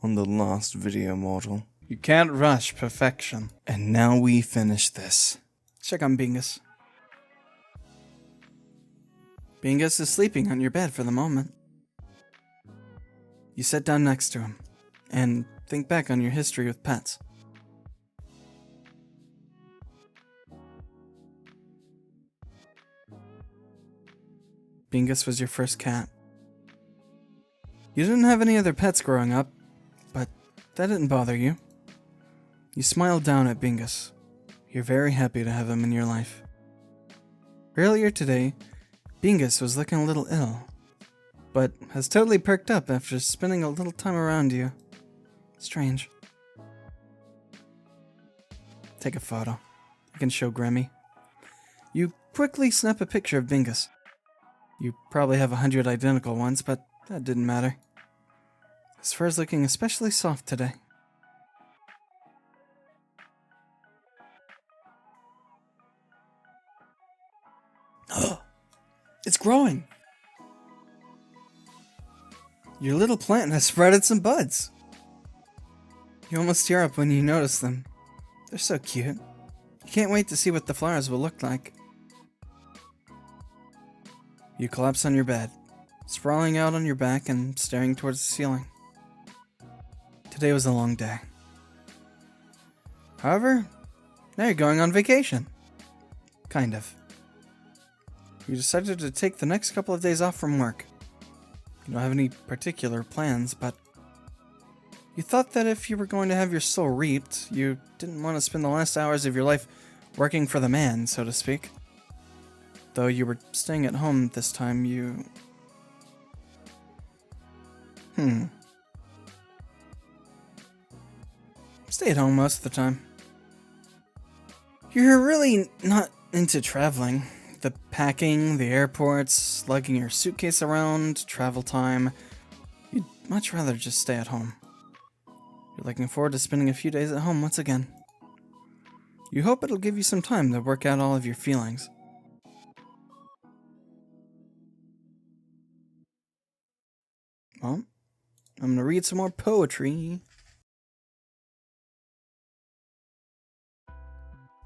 on the last video, mortal. You can't rush perfection. And now we finish this. Check on Bingus. Bingus is sleeping on your bed for the moment. You sit down next to him and think back on your history with pets. Bingus was your first cat. You didn't have any other pets growing up, but that didn't bother you. You smiled down at Bingus. You're very happy to have him in your life. Earlier today, Bingus was looking a little ill, but has totally perked up after spending a little time around you. Strange. Take a photo. You can show Grammy. You quickly snap a picture of Bingus. You probably have 100 identical ones, but that didn't matter. His fur's looking especially soft today. Oh, it's growing. Your little plant has sprouted some buds. You almost tear up when you notice them. They're so cute. You can't wait to see what the flowers will look like. You collapse on your bed, sprawling out on your back and staring towards the ceiling. Today was a long day. However, now you're going on vacation. Kind of. You decided to take the next couple of days off from work. You don't have any particular plans, but you thought that if you were going to have your soul reaped, you didn't want to spend the last hours of your life working for the man, so to speak. Though you were staying at home this time, you... Stay at home most of the time. You're really not into traveling. The packing, the airports, lugging your suitcase around, travel time. You'd much rather just stay at home. You're looking forward to spending a few days at home once again. You hope it'll give you some time to work out all of your feelings. Well, I'm gonna read some more poetry.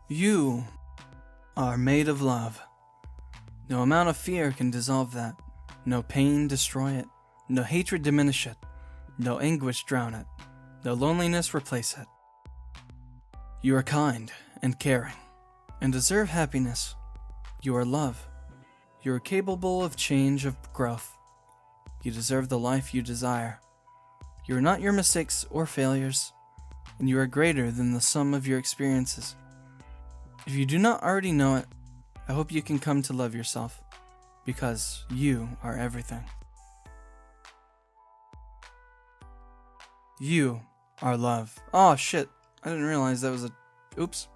You are made of love. No amount of fear can dissolve that. No pain destroy it. No hatred diminish it. No anguish drown it. No loneliness replace it. You are kind and caring and deserve happiness. You are love. You are capable of change, of growth. You deserve the life you desire. You are not your mistakes or failures, and you are greater than the sum of your experiences. If you do not already know it, I hope you can come to love yourself, because you are everything. You are love. Oh shit, I didn't realize that was a... Oops.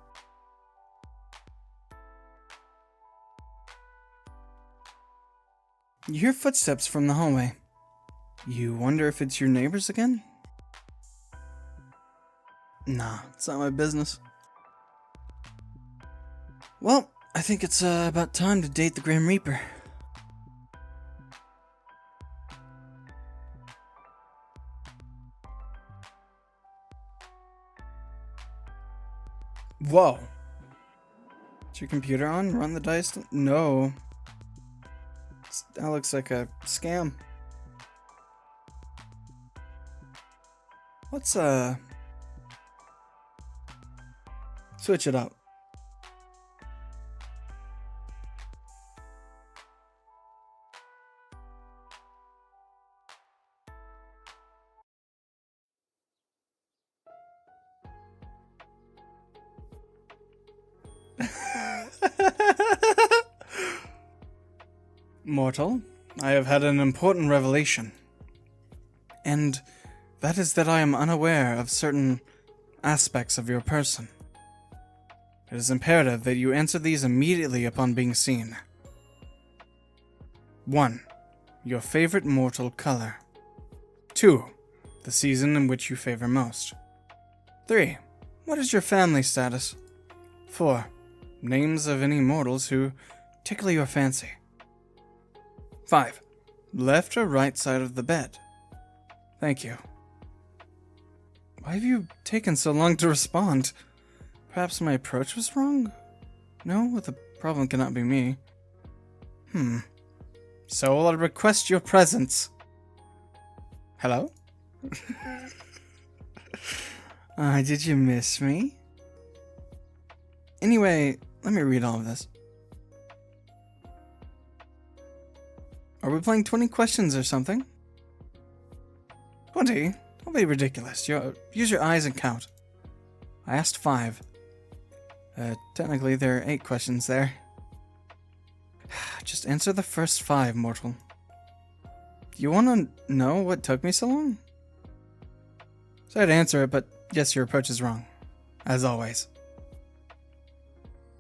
You hear footsteps from the hallway. You wonder if it's your neighbors again? Nah, it's not my business. Well, I think it's about time to date the Grim Reaper. Whoa. Is your computer on? Run the dice? No. That looks like a scam. Let's, switch it up. Mortal, I have had an important revelation. And that is that I am unaware of certain aspects of your person. It is imperative that you answer these immediately upon being seen. 1. Your favorite mortal color. 2. The season in which you favor most. 3. What is your family status? 4. Names of any mortals who tickle your fancy. 5. Left or right side of the bed? Thank you. Why have you taken so long to respond? Perhaps my approach was wrong? No, the problem cannot be me. So I'll request your presence. Hello? Did you miss me? Anyway, let me read all of this. Are we playing 20 questions or something? 20? Don't be ridiculous. Use your eyes and count. I asked 5. Technically there are 8 questions there. Just answer the first 5, mortal. You wanna know what took me so long? Sorry to answer it, but yes, your approach is wrong. As always.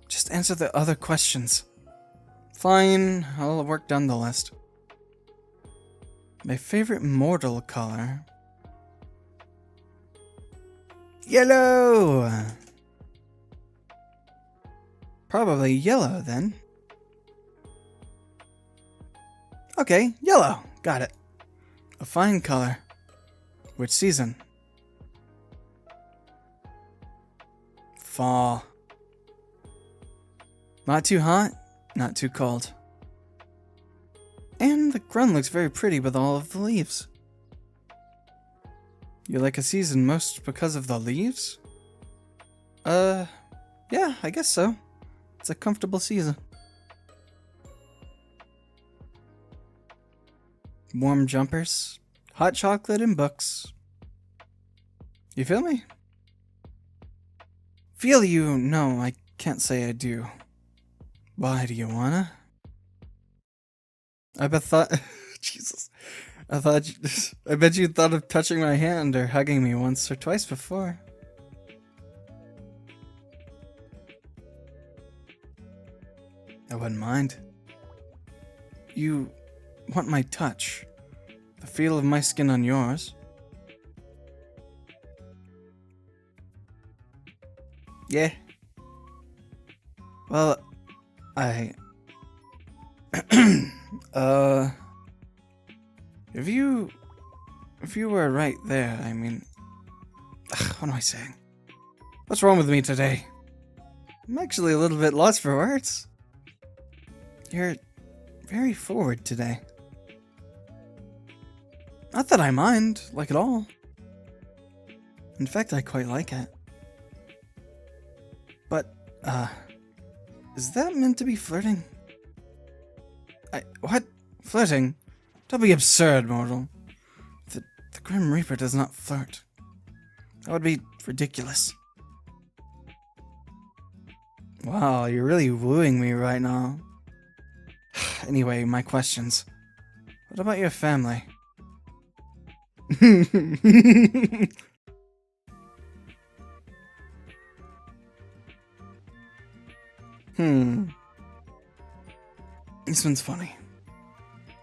Just answer the other questions. Fine, I'll work down the list. My favorite mortal color. Yellow! Probably yellow, then. Okay, yellow. Got it. A fine color. Which season? Fall. Not too hot, not too cold. And the ground looks very pretty with all of the leaves. You like a season most because of the leaves? Yeah, I guess so. It's a comfortable season. Warm jumpers, hot chocolate, and books. You feel me? Feel you? No, I can't say I do. Why, do you wanna? Jesus. I bet you thought of touching my hand or hugging me once or twice before. I wouldn't mind. You want my touch? The feel of my skin on yours? Yeah. Well, if you were right there, I mean, what am I saying? What's wrong with me today? I'm actually a little bit lost for words. You're very forward today. Not that I mind, like at all. In fact, I quite like it. But, is that meant to be flirting? What? Flirting? Don't be absurd, mortal. The Grim Reaper does not flirt. That would be ridiculous. Wow, you're really wooing me right now. Anyway, my questions. What about your family? This one's funny.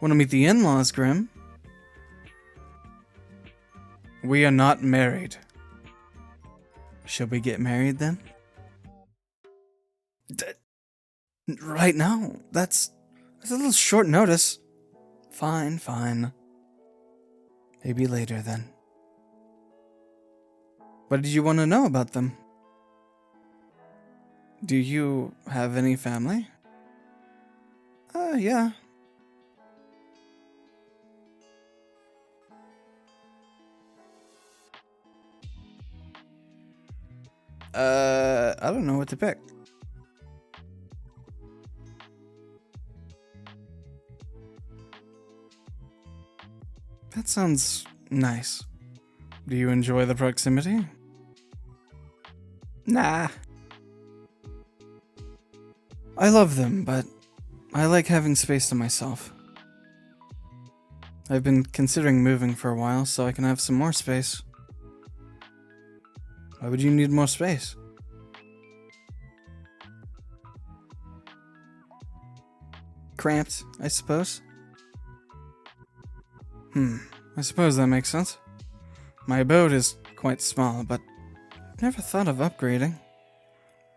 Want to meet the in-laws, Grim? We are not married. Should we get married then? Right now? That's a little short notice. Fine. Maybe later then. What did you want to know about them? Do you have any family? Yeah. I don't know what to pick. That sounds nice. Do you enjoy the proximity? Nah. I love them, but I like having space to myself. I've been considering moving for a while so I can have some more space. Why would you need more space? Cramped, I suppose. I suppose that makes sense. My abode is quite small, but I've never thought of upgrading.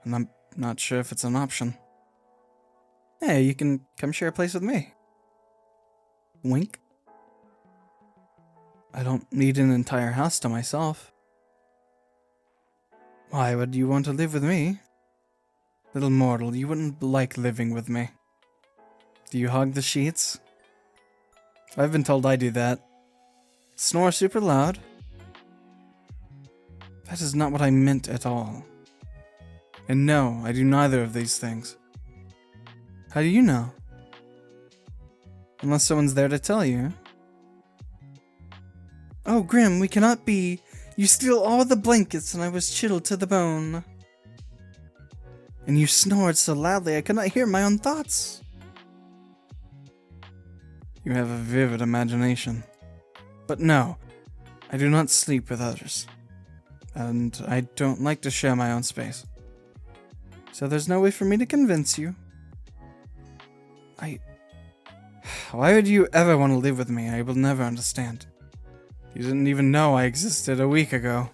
And I'm not sure if it's an option. Hey, you can come share a place with me. Wink. I don't need an entire house to myself. Why would you want to live with me? Little mortal, you wouldn't like living with me. Do you hog the sheets? I've been told I do that. Snore super loud? That is not what I meant at all. And no, I do neither of these things. How do you know? Unless someone's there to tell you. Oh, Grim, we cannot be. You steal all the blankets and I was chilled to the bone. And you snored so loudly I could not hear my own thoughts. You have a vivid imagination. But no, I do not sleep with others. And I don't like to share my own space. So there's no way for me to convince you. Why would you ever want to live with me? I will never understand. You didn't even know I existed a week ago.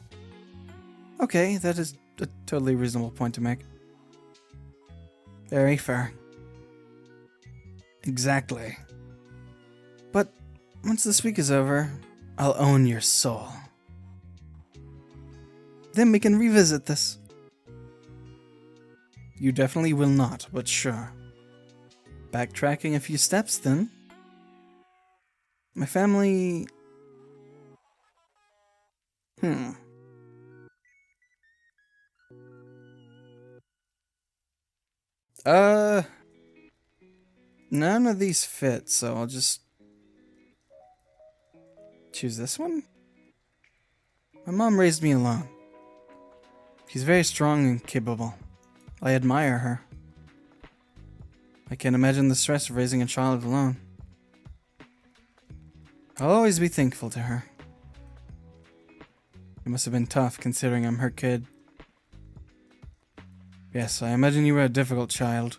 Okay, that is a totally reasonable point to make. Very fair. Exactly. But once this week is over, I'll own your soul. Then we can revisit this. You definitely will not, but sure. Backtracking a few steps, then. My family... None of these fit, so I'll just... choose this one? My mom raised me alone. She's very strong and capable. I admire her. I can't imagine the stress of raising a child alone. I'll always be thankful to her. It must have been tough considering I'm her kid. Yes, I imagine you were a difficult child.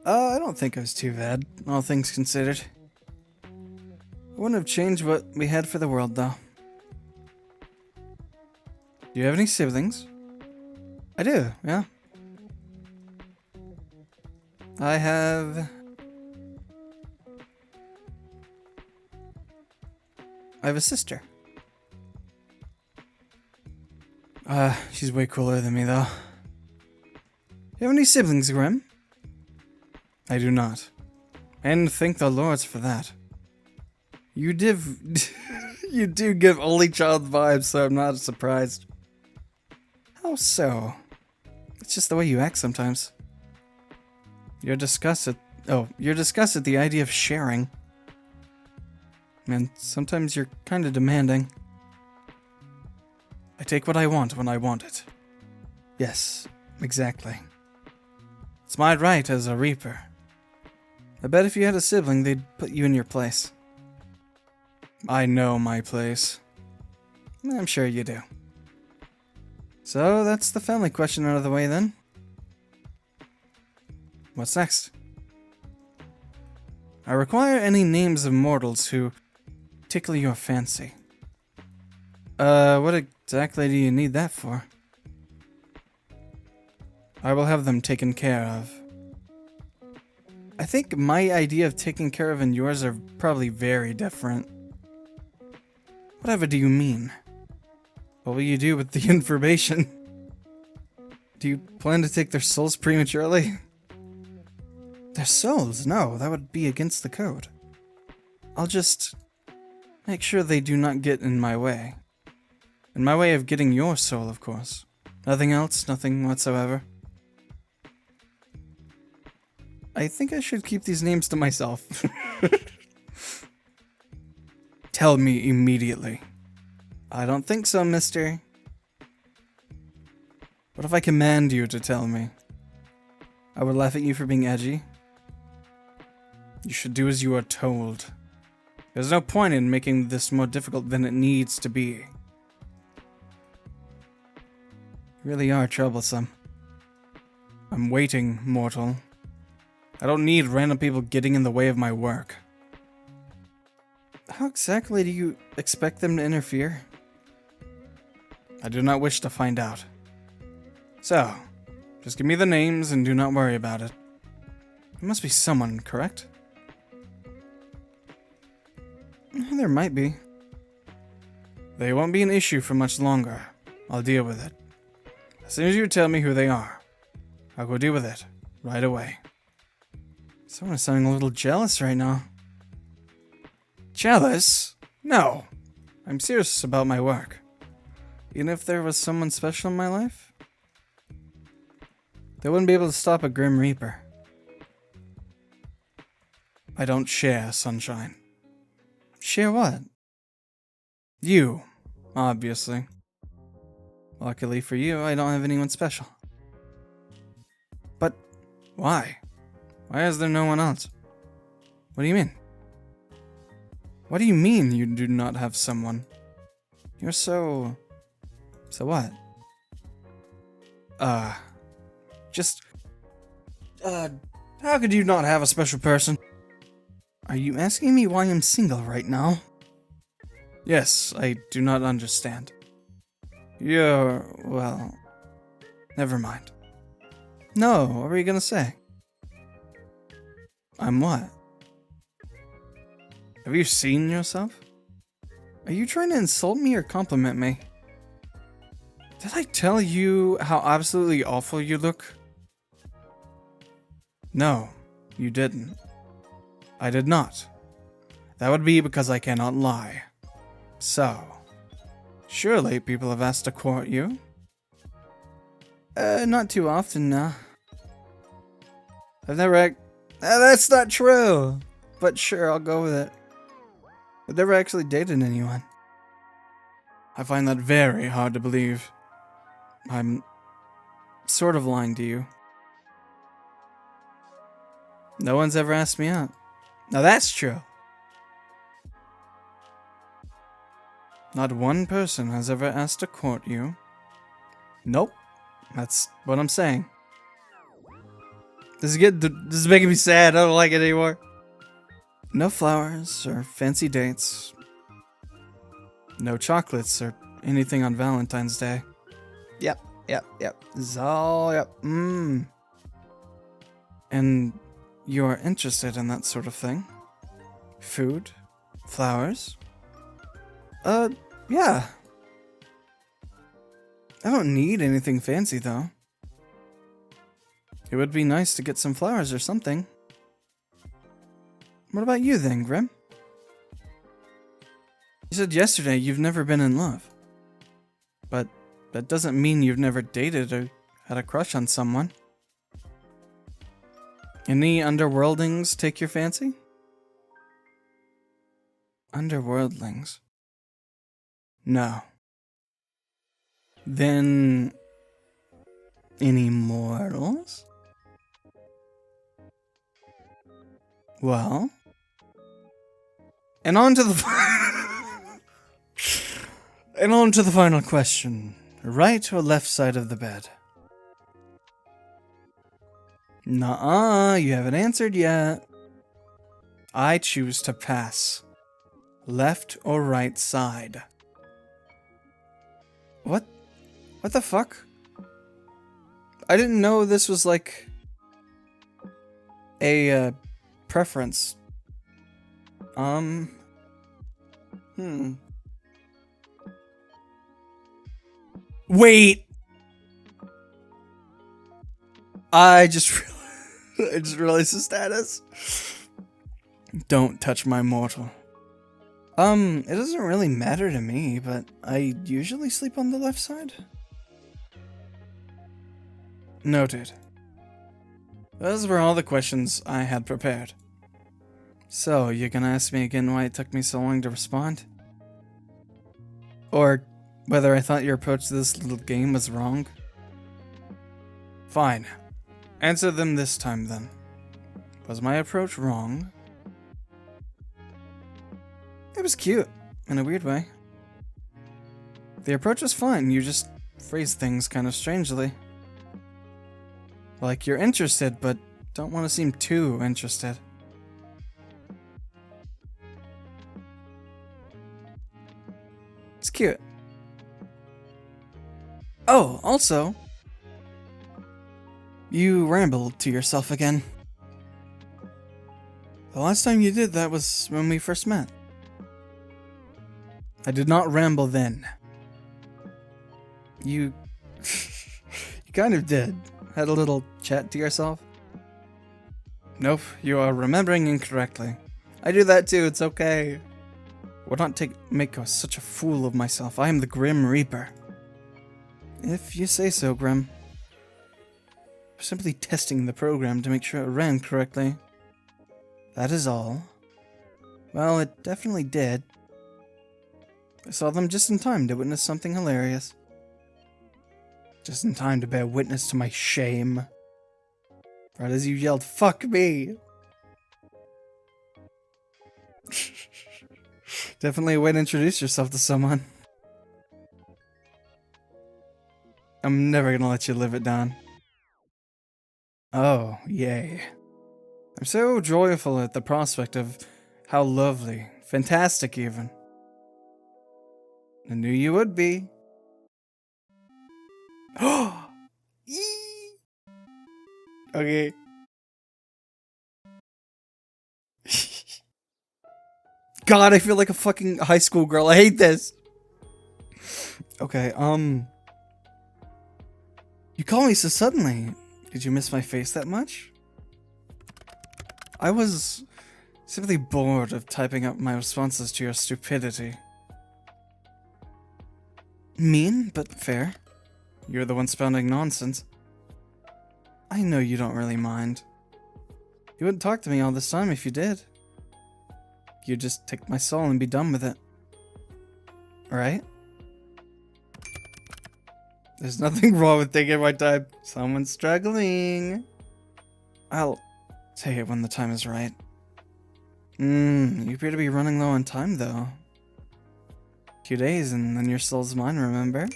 I don't think I was too bad, all things considered. I wouldn't have changed what we had for the world, though. Do you have any siblings? I do, yeah. I have a sister. She's way cooler than me, though. You have any siblings, Grim? I do not. And thank the lords for that. You do give only child vibes, so I'm not surprised. How so? It's just the way you act sometimes. You're disgusted at the idea of sharing. And sometimes you're kinda demanding. I take what I want when I want it. Yes, exactly. It's my right as a Reaper. I bet if you had a sibling, they'd put you in your place. I know my place. I'm sure you do. So that's the family question out of the way then. What's next? I require any names of mortals who tickle your fancy. What exactly do you need that for? I will have them taken care of. I think my idea of taking care of and yours are probably very different. Whatever do you mean? What will you do with the information? Do you plan to take their souls prematurely? Their souls? No, that would be against the code. I'll just make sure they do not get in my way. In my way of getting your soul, of course. Nothing else, nothing whatsoever. I think I should keep these names to myself. Tell me immediately. I don't think so, mister. What if I command you to tell me? I would laugh at you for being edgy. You should do as you are told. There's no point in making this more difficult than it needs to be. You really are troublesome. I'm waiting, mortal. I don't need random people getting in the way of my work. How exactly do you expect them to interfere? I do not wish to find out. So, just give me the names and do not worry about it. There must be someone, correct? There might be. They won't be an issue for much longer. I'll deal with it. As soon as you tell me who they are, I'll go deal with it right away. Someone's sounding a little jealous right now. Jealous? No. I'm serious about my work. Even if there was someone special in my life, they wouldn't be able to stop a Grim Reaper. I don't share, Sunshine. Share what? You, obviously. Luckily for you, I don't have anyone special. But why? Why is there no one else? What do you mean? What do you mean you do not have someone? You're so... So what? How could you not have a special person? Are you asking me why I'm single right now? Yes, I do not understand. Well, never mind. No, what were you gonna say? I'm what? Have you seen yourself? Are you trying to insult me or compliment me? Did I tell you how absolutely awful you look? No, you didn't. I did not. That would be because I cannot lie. So, surely people have asked to court you? Not too often, nah. I've never that's not true! But sure, I'll go with it. I've never actually dated anyone. I find that very hard to believe. I'm sort of lying to you. No one's ever asked me out. Now that's true. Not one person has ever asked to court you. Nope. That's what I'm saying. This is making me sad. I don't like it anymore. No flowers or fancy dates. No chocolates or anything on Valentine's Day. Yep. This is all, yep. And you're interested in that sort of thing? Food? Flowers? Yeah. I don't need anything fancy, though. It would be nice to get some flowers or something. What about you then, Grim? You said yesterday you've never been in love. But that doesn't mean you've never dated or had a crush on someone. Any underworldlings take your fancy? Underworldlings? No. Then... any mortals? Well... And on to the final question. Right or left side of the bed? Nuh-uh, you haven't answered yet. I choose to pass. Left or right side? What? What the fuck? I didn't know this was like a preference. Wait. I just realized the status. Don't touch my mortal. It doesn't really matter to me, but I usually sleep on the left side. Noted. Those were all the questions I had prepared. So, you're gonna ask me again why it took me so long to respond? Or whether I thought your approach to this little game was wrong? Fine. Answer them this time then. Was my approach wrong? It was cute, in a weird way. The approach was fine, you just phrased things kind of strangely. Like you're interested, but don't want to seem too interested. It's cute. Oh, also, you rambled to yourself again. The last time you did that was when we first met. I did not ramble then. You... you kind of did. Had a little chat to yourself. Nope, you are remembering incorrectly. I do that too, it's okay. Would not make such a fool of myself. I am the Grim Reaper. If you say so, Grim. Simply testing the program to make sure it ran correctly. That is all. Well, it definitely did. I saw them just in time to witness something hilarious. Just in time to bear witness to my shame. Right as you yelled, "Fuck me!" Definitely a way to introduce yourself to someone. I'm never gonna let you live it down. Oh, yay. I'm so joyful at the prospect of how lovely, fantastic even. I knew you would be. Okay. God, I feel like a fucking high school girl. I hate this. Okay, you call me so suddenly. Did you miss my face that much? I was simply bored of typing up my responses to your stupidity. Mean, but fair. You're the one spouting nonsense. I know you don't really mind. You wouldn't talk to me all this time if you did. You'd just take my soul and be done with it. Right? There's nothing wrong with taking my time. Someone's struggling. I'll take it when the time is right. You appear to be running low on time, though. A few days and then your soul's mine, remember?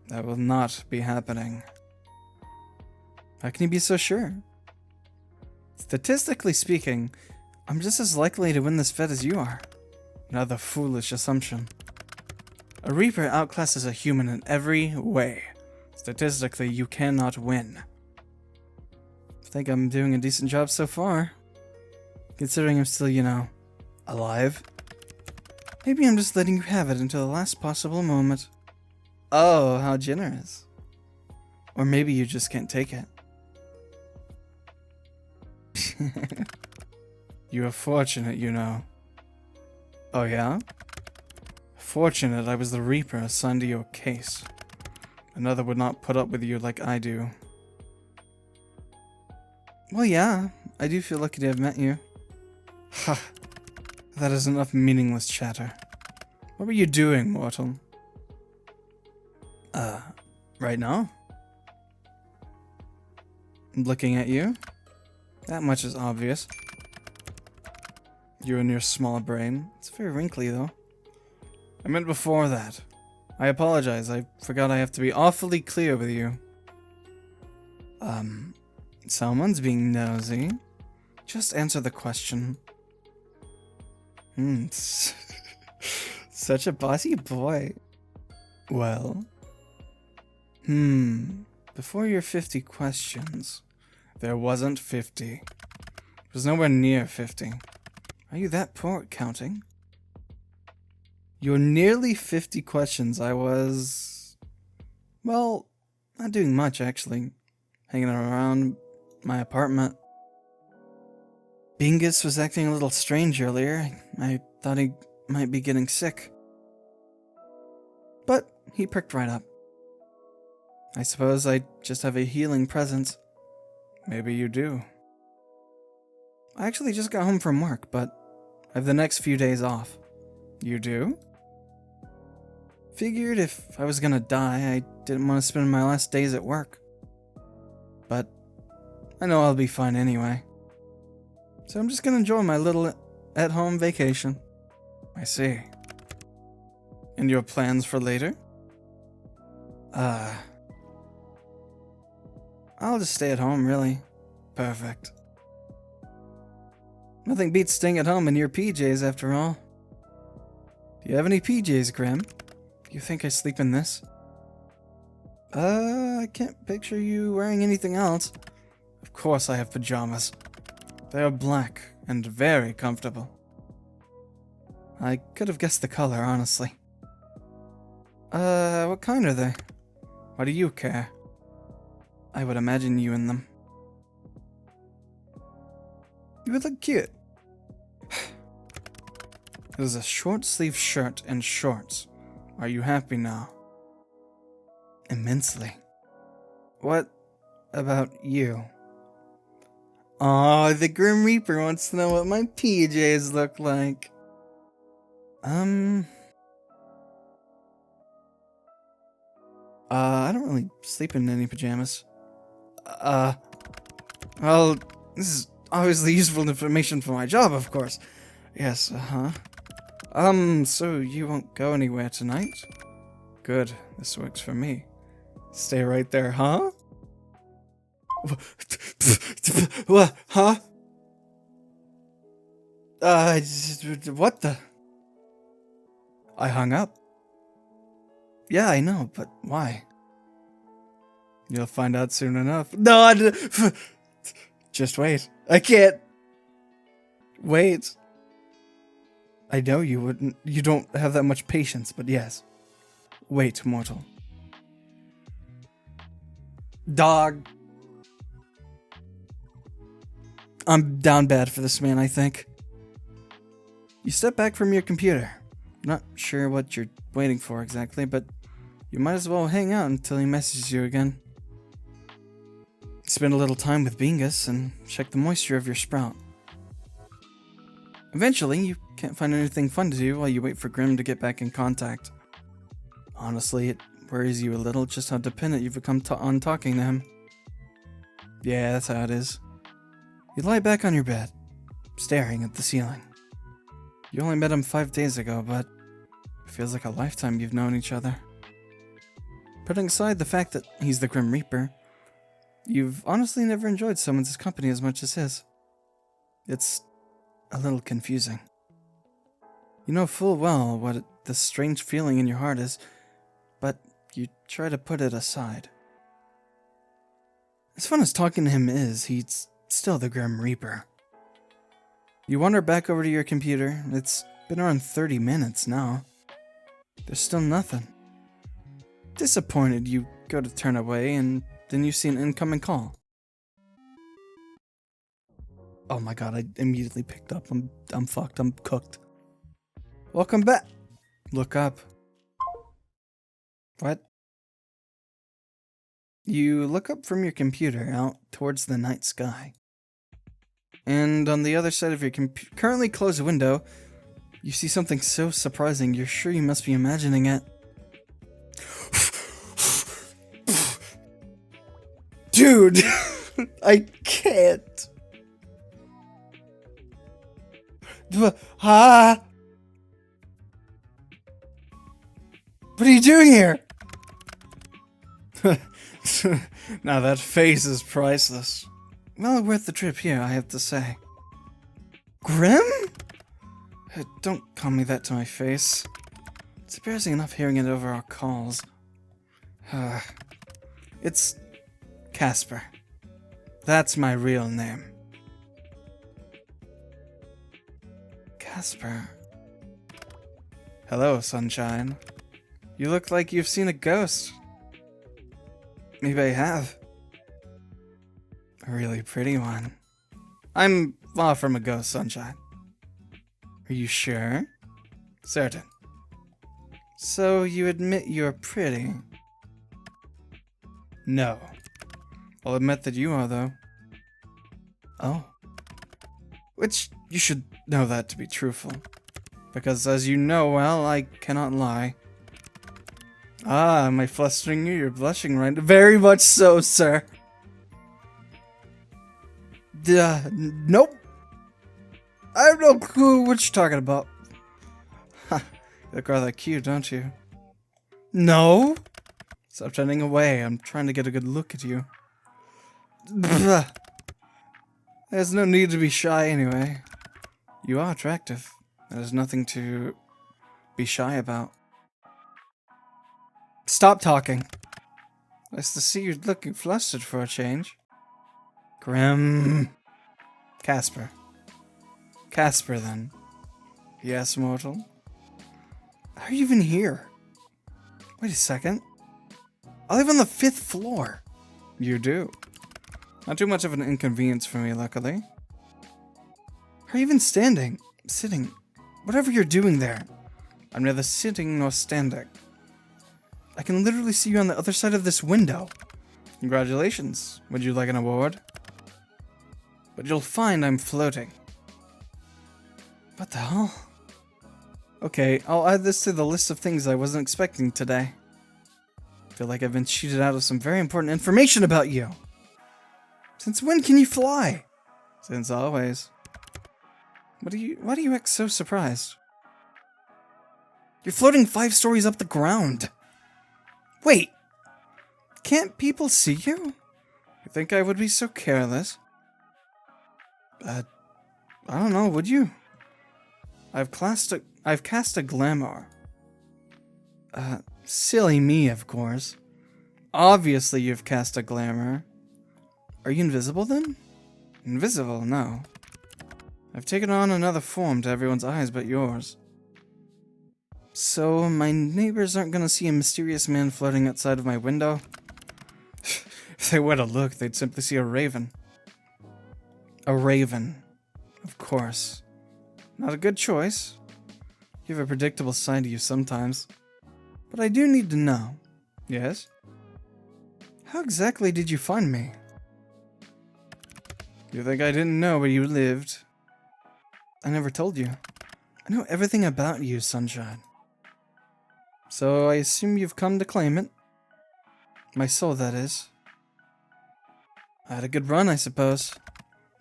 That will not be happening. How can you be so sure? Statistically speaking, I'm just as likely to win this bet as you are. Another foolish assumption. A Reaper outclasses a human in every way. Statistically, you cannot win. I think I'm doing a decent job so far. Considering I'm still, alive. Maybe I'm just letting you have it until the last possible moment. Oh, how generous. Or maybe you just can't take it. You are fortunate, Oh yeah? Fortunate I was the Reaper assigned to your case. Another would not put up with you like I do. Well, yeah, I do feel lucky to have met you. Ha! That is enough meaningless chatter. What were you doing, mortal? Right now? Looking at you? That much is obvious. You and your small brain. It's very wrinkly, though. I meant before that. I apologize. I forgot I have to be awfully clear with you. Someone's being nosy. Just answer the question. Such a bossy boy. Well. Before your 50 questions, there wasn't 50. It was nowhere near 50. Are you that poor at counting? Your nearly 50 questions, I was... well, not doing much, actually. Hanging around my apartment. Bingus was acting a little strange earlier. I thought he might be getting sick. But he perked right up. I suppose I just have a healing presence. Maybe you do. I actually just got home from work, but I have the next few days off. You do? Figured if I was gonna die, I didn't want to spend my last days at work. But I know I'll be fine anyway. So I'm just gonna enjoy my little at-home vacation. I see. And your plans for later? I'll just stay at home, really. Perfect. Nothing beats staying at home in your PJs, after all. Do you have any PJs, Grim? Do you think I sleep in this? I can't picture you wearing anything else. Of course I have pajamas. They are black and very comfortable. I could have guessed the color, honestly. What kind are they? Why do you care? I would imagine you in them. You would look cute. It was a short-sleeved shirt and shorts. Are you happy now? Immensely. What about you? Oh, the Grim Reaper wants to know what my PJs look like. I don't really sleep in any pajamas. Well, this is obviously useful information for my job, of course. Yes, so you won't go anywhere tonight? Good, this works for me. Stay right there, huh? What? Huh? What the? I hung up. Yeah, I know, but why? You'll find out soon enough. No, just wait. I can't. Wait. I know you wouldn't. You don't have that much patience, but yes. Wait, mortal. Dog. I'm down bad for this man, I think. You step back from your computer. Not sure what you're waiting for exactly, but you might as well hang out until he messages you again. Spend a little time with Bingus and check the moisture of your sprout. Eventually, you can't find anything fun to do while you wait for Grim to get back in contact. Honestly, it worries you a little just how dependent you've become on talking to him. Yeah, that's how it is. You lie back on your bed, staring at the ceiling. You only met him 5 days ago, but it feels like a lifetime you've known each other. Putting aside the fact that he's the Grim Reaper, you've honestly never enjoyed someone's company as much as his. It's a little confusing. You know full well what this strange feeling in your heart is, but you try to put it aside. As fun as talking to him is, he's still the Grim Reaper. You wander back over to your computer. It's been around 30 minutes now. There's still nothing. Disappointed, you go to turn away, and then you see an incoming call. Oh my god, I immediately picked up. I'm fucked. I'm cooked. Welcome back. Look up. What? You look up from your computer out towards the night sky. And on the other side of your currently closed window, you see something so surprising you're sure you must be imagining it. Dude, I can't. What are you doing here? Now that face is priceless. Well worth the trip here, I have to say. Grim? Don't call me that to my face. It's embarrassing enough hearing it over our calls. It's Casper. That's my real name. Casper. Hello, sunshine. You look like you've seen a ghost. Maybe I have. A really pretty one. I'm far from a ghost, sunshine. Are you sure? Certain. So you admit you're pretty? No. I'll admit that you are, though. Oh. Which, you should know that to be truthful. Because as you know well, I cannot lie. Ah, am I flustering you? You're blushing, right? Very much so, sir. Nope. I have no clue what you're talking about. Ha, you look rather cute, don't you? No. Stop turning away. I'm trying to get a good look at you. There's no need to be shy anyway. You are attractive. There's nothing to be shy about. Stop talking. Nice to see you looking flustered for a change. Grim. Casper. Casper, then. Yes, mortal. How are you even here? Wait a second. I live on the 5th floor. You do. Not too much of an inconvenience for me, luckily. How are you even standing? Sitting? Whatever you're doing there. I'm neither sitting nor standing. I can literally see you on the other side of this window. Congratulations. Would you like an award? But you'll find I'm floating. What the hell? Okay, I'll add this to the list of things I wasn't expecting today. I feel like I've been cheated out of some very important information about you. Since when can you fly? Since always. Why do you act so surprised? You're floating 5 stories up the ground. Wait, can't people see you? You think I would be so careless? I don't know, would you? I've cast a glamour. Silly me, of course. Obviously you've cast a glamour. Are you invisible then? Invisible, no. I've taken on another form to everyone's eyes but yours. So, my neighbors aren't gonna see a mysterious man floating outside of my window? If they were to look, they'd simply see a raven. A raven. Of course. Not a good choice. You have a predictable side to you sometimes. But I do need to know. Yes? How exactly did you find me? You think I didn't know where you lived? I never told you. I know everything about you, Sunshine. So I assume you've come to claim it. My soul, that is. I had a good run, I suppose.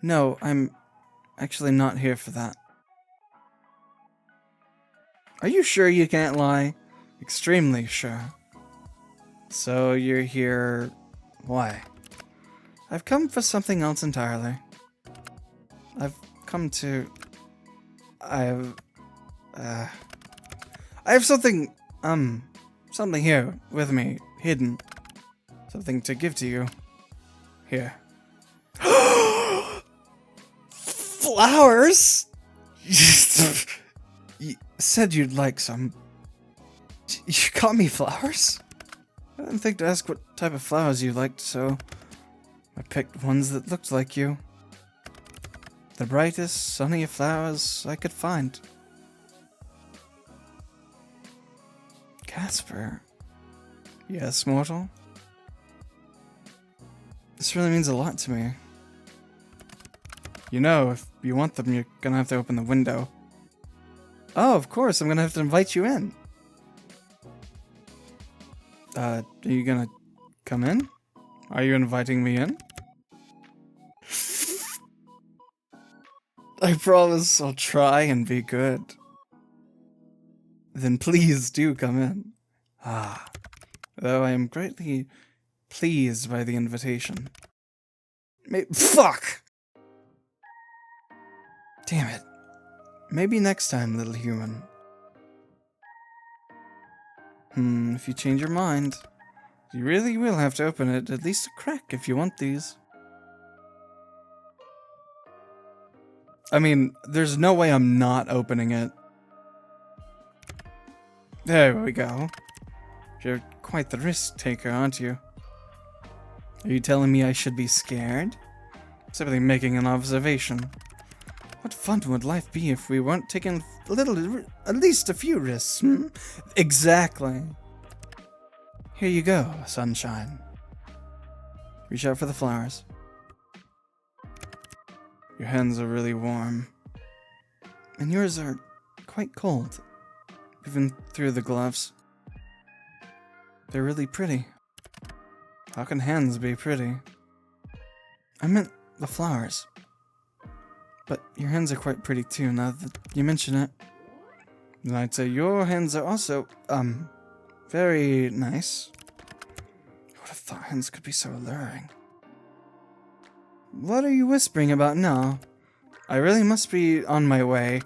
No, I'm actually not here for that. Are you sure you can't lie? Extremely sure. So you're here... why? I've come for something else entirely. I've come to... I have something, something here with me, hidden. Something to give to you. Here. Flowers? You said you'd like some. You got me flowers? I didn't think to ask what type of flowers you liked, so I picked ones that looked like you. The brightest, sunniest flowers I could find. Casper. Yes, mortal? This really means a lot to me. You know, if you want them, you're gonna have to open the window. Oh, of course, I'm gonna have to invite you in. Are you gonna come in? Are you inviting me in? I promise I'll try and be good. Then please do come in. Though I am greatly pleased by the invitation. Fuck! Damn it. Maybe next time, little human. If you change your mind, you really will have to open it at least a crack if you want these. I mean, there's no way I'm not opening it. There we go. You're quite the risk taker, aren't you? Are you telling me I should be scared? Simply making an observation. What fun would life be if we weren't taking at least a few risks? Exactly. Here you go, sunshine. Reach out for the flowers. Your hands are really warm. And yours are quite cold, even through the gloves. They're really pretty. How can hands be pretty? I meant the flowers. But your hands are quite pretty too, now that you mention it. And I'd say your hands are also, very nice. I would have thought hands could be so alluring. What are you whispering about now? I really must be on my way.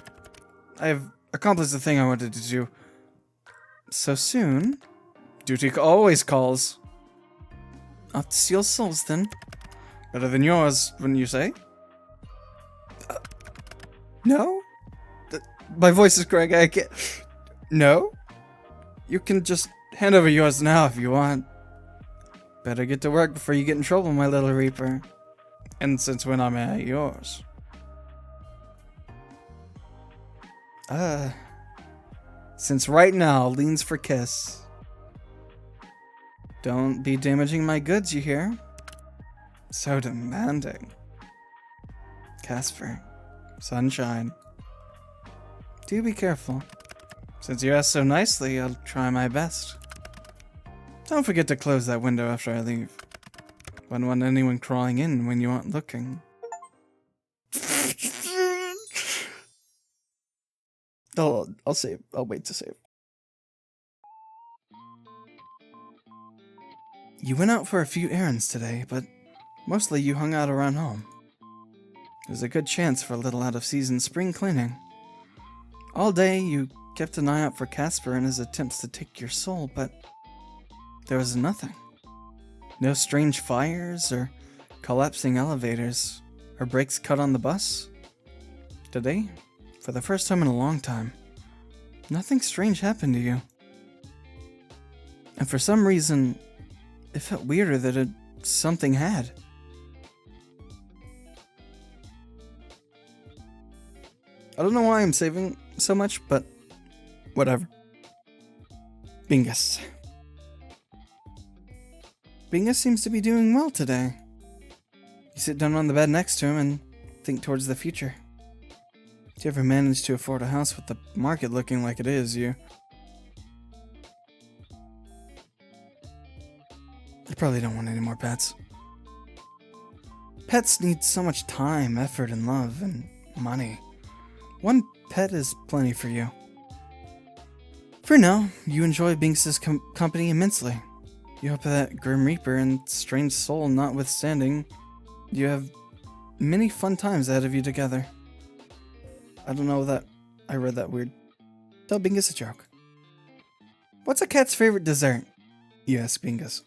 I have accomplished the thing I wanted to do. So soon? Duty always calls. Off to steal souls, then. Better than yours, wouldn't you say? No? My voice is cracked. I can't. No? You can just hand over yours now if you want. Better get to work before you get in trouble, my little Reaper. And since when I'm at yours? Since right now leans for kiss. Don't be damaging my goods, you hear? So demanding. Casper. Sunshine. Do be careful. Since you asked so nicely, I'll try my best. Don't forget to close that window after I leave. Wouldn't want anyone crawling in when you aren't looking. I'll save. I'll wait to save. You went out for a few errands today, but mostly you hung out around home. There's a good chance for a little out-of-season spring cleaning. All day you kept an eye out for Casper and his attempts to take your soul, but there was nothing. No strange fires or collapsing elevators or brakes cut on the bus. Today, for the first time in a long time, nothing strange happened to you. And for some reason, it felt weirder that something had. I don't know why I'm saving so much, but whatever. Bingus. Bingus seems to be doing well today. You sit down on the bed next to him and think towards the future. If you ever manage to afford a house with the market looking like it is, I probably don't want any more pets. Pets need so much time, effort, and love, and money. One pet is plenty for you. For now, you enjoy Binks' company immensely. You hope that Grim Reaper and strange soul notwithstanding, you have many fun times ahead of you together. I don't know that I read that weird. Tell Bingus a joke. What's a cat's favorite dessert? You ask Bingus.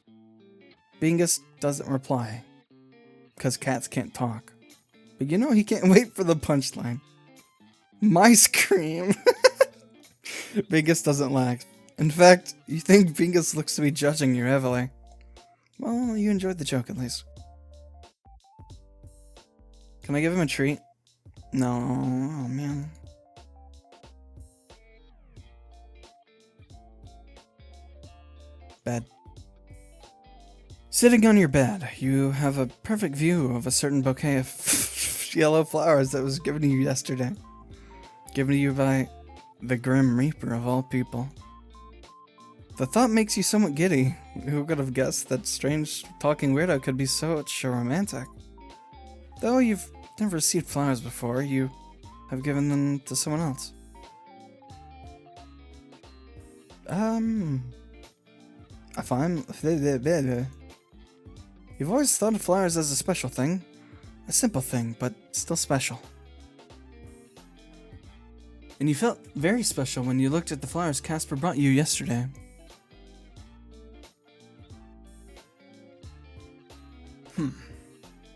Bingus doesn't reply, because cats can't talk. But you know he can't wait for the punchline. Mice cream! Bingus doesn't laugh. In fact, you think Bingus looks to be judging you heavily. Well, you enjoyed the joke at least. Can I give him a treat? No, oh man. Bed. Sitting on your bed, you have a perfect view of a certain bouquet of yellow flowers that was given to you yesterday. Given to you by the Grim Reaper of all people. The thought makes you somewhat giddy. Who could have guessed that strange talking weirdo could be such a romantic? Though you've never received flowers before, you have given them to someone else. If I'm... You've always thought of flowers as a special thing. A simple thing, but still special. And you felt very special when you looked at the flowers Casper brought you yesterday.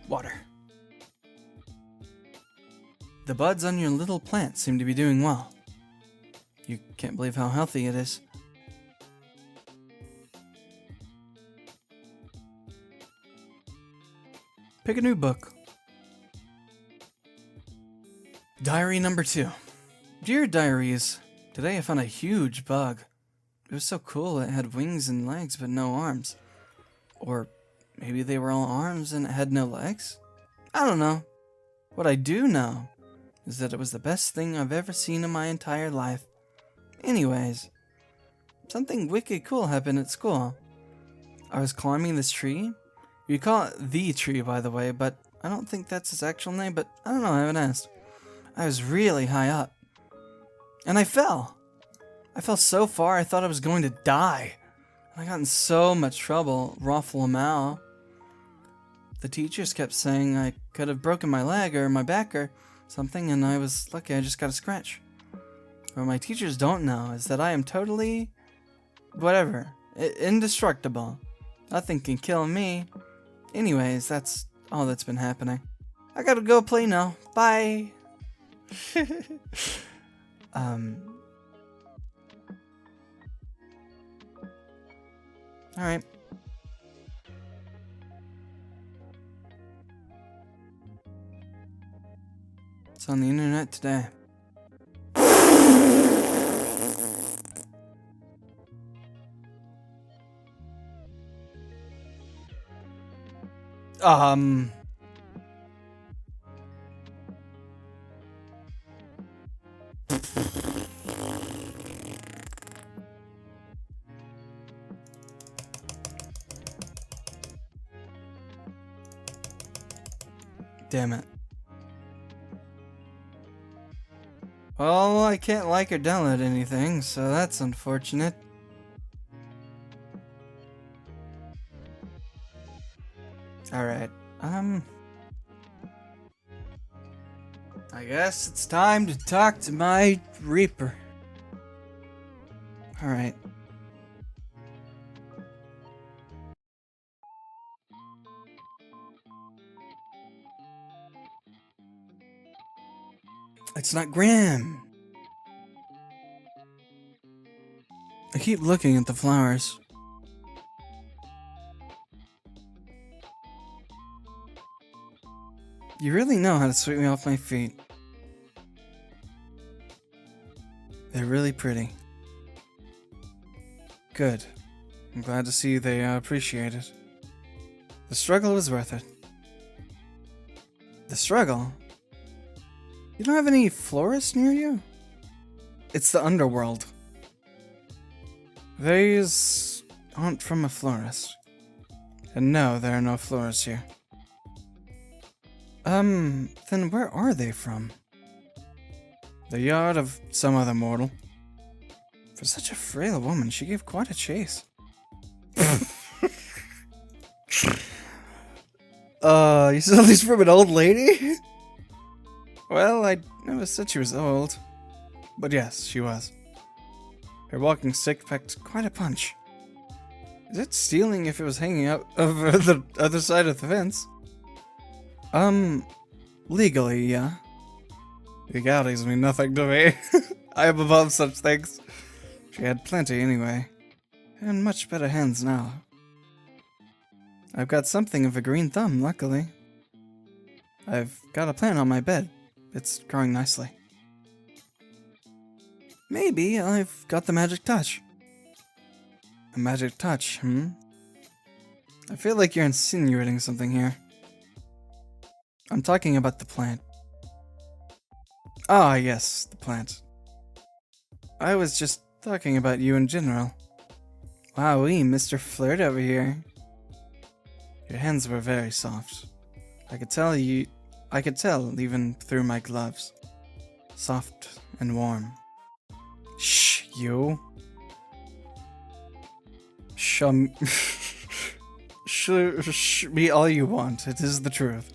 Water. The buds on your little plant seem to be doing well. You can't believe how healthy it is. Pick a new book. Diary number 2. Dear Diaries, today I found a huge bug. It was so cool it had wings and legs but no arms. Or maybe they were all arms and it had no legs? I don't know. What I do know is that it was the best thing I've ever seen in my entire life. Anyways, something wicked cool happened at school. I was climbing this tree. You call it the tree, by the way, but I don't think that's its actual name, but I don't know, I haven't asked. I was really high up. And I fell. I fell so far I thought I was going to die. I got in so much trouble, raffle-a-mow. The teachers kept saying I could have broken my leg or my back or something, and I was lucky I just got a scratch. What my teachers don't know is that I am totally... whatever. Indestructible. Nothing can kill me. Anyways, that's all that's been happening. I gotta go play now. Bye! Alright. It's on the internet today. Damn it. Well, I can't like or download anything, so that's unfortunate. Alright, I guess it's time to talk to my Reaper. Alright. It's not Graham. I keep looking at the flowers. You really know how to sweep me off my feet. They're really pretty. Good. I'm glad to see they appreciate it. The struggle was worth it. The struggle? You don't have any florists near you? It's the underworld. These aren't from a florist. And no, there are no florists here. Then where are they from? The yard of some other mortal. For such a frail woman, she gave quite a chase. You saw these from an old lady? Well, I never said she was old. But yes, she was. Her walking stick packed quite a punch. Is it stealing if it was hanging out over the other side of the fence? Legally, yeah. Legalities mean nothing to me. I am above such things. She had plenty anyway. And much better hands now. I've got something of a green thumb, luckily. I've got a plant on my bed. It's growing nicely. Maybe I've got the magic touch. A magic touch, I feel like you're insinuating something here. I'm talking about the plant. Ah, yes, the plant. I was just talking about you in general. Wowee, Mr. Flirt over here. Your hands were very soft. I could tell even through my gloves. Soft and warm. Shh, you. Shh me all you want, it is the truth.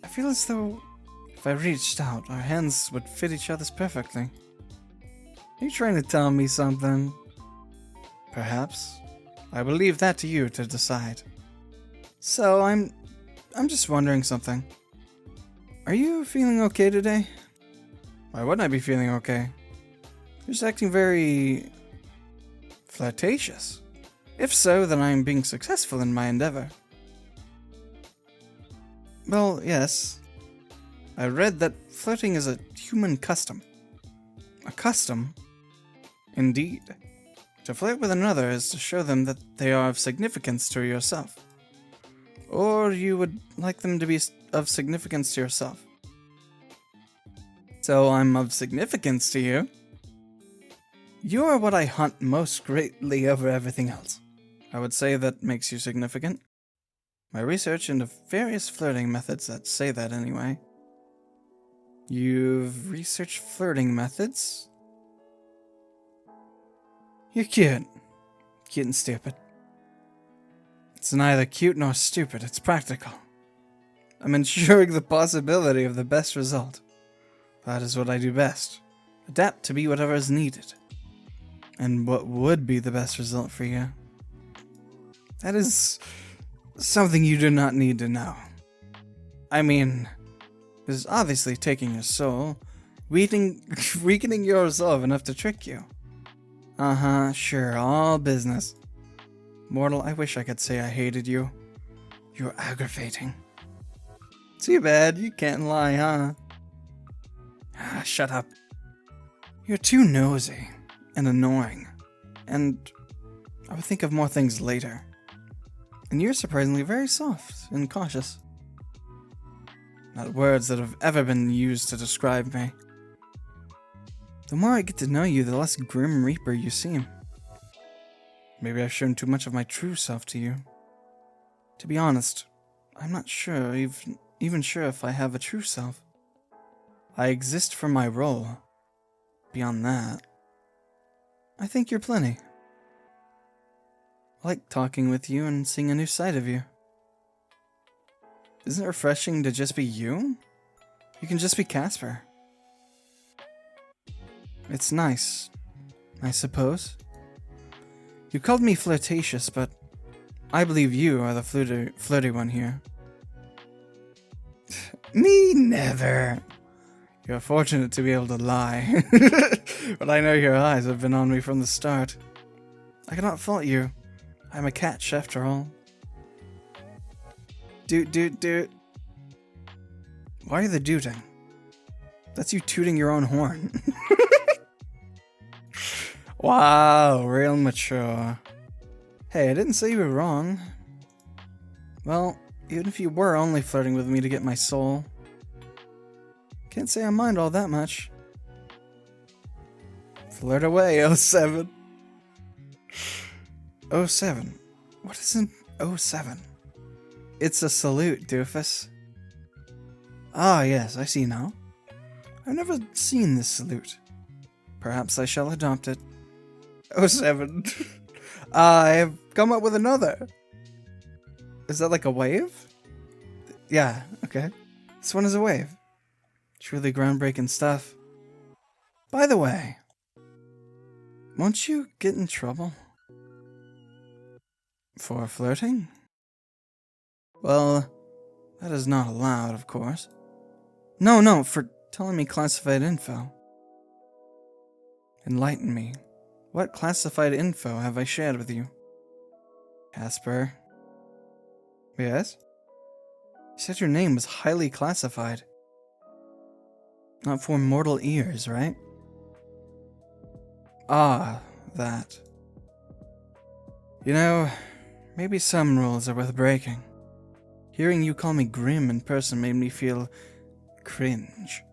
I feel as though if I reached out, our hands would fit each other's perfectly. Are you trying to tell me something? Perhaps. I will leave that to you to decide. So, I'm just wondering something. Are you feeling okay today? Why wouldn't I be feeling okay? You're just acting very flirtatious. If so, then I am being successful in my endeavor. Well, yes. I read that flirting is a human custom. A custom? Indeed. To flirt with another is to show them that they are of significance to yourself. Or you would like them to be of significance to yourself. So I'm of significance to you. You are what I hunt most greatly over everything else. I would say that makes you significant. My research into various flirting methods that say that anyway. You've researched flirting methods? You're cute. Cute and stupid. It's neither cute nor stupid, it's practical. I'm ensuring the possibility of the best result. That is what I do best. Adapt to be whatever is needed. And what would be the best result for you? That is something you do not need to know. I mean, this is obviously taking your soul, weakening your resolve enough to trick you. Uh-huh, sure, all business. Mortal, I wish I could say I hated you. You're aggravating. Too bad, you can't lie, huh? Ah, shut up. You're too nosy and annoying, and I would think of more things later. And you're surprisingly very soft and cautious. Not words that have ever been used to describe me. The more I get to know you, the less Grim Reaper you seem. Maybe I've shown too much of my true self to you. To be honest, I'm not sure, even sure if I have a true self. I exist for my role. Beyond that, I think you're plenty. I like talking with you and seeing a new side of you. Isn't it refreshing to just be you? You can just be Casper. It's nice, I suppose. You called me flirtatious, but I believe you are the flirty one here. Me never. You're fortunate to be able to lie. But I know your eyes have been on me from the start. I cannot fault you. I'm a catch after all. Doot. Why are you the dooting? That's you tooting your own horn. Wow, real mature. Hey, I didn't say you were wrong. Well, even if you were only flirting with me to get my soul, can't say I mind all that much. Flirt away, 07. 07? What is an 07? It's a salute, doofus. Ah, yes, I see now. I've never seen this salute. Perhaps I shall adopt it. 07. I have come up with another. Is that like a wave? Yeah, okay. This one is a wave. Truly groundbreaking stuff. By the way, won't you get in trouble? For flirting? Well, that is not allowed, of course. No, for telling me classified info. Enlighten me. What classified info have I shared with you? Casper. Yes? You said your name was highly classified. Not for mortal ears, right? Ah, that. You know, maybe some rules are worth breaking. Hearing you call me Grim in person made me feel cringe.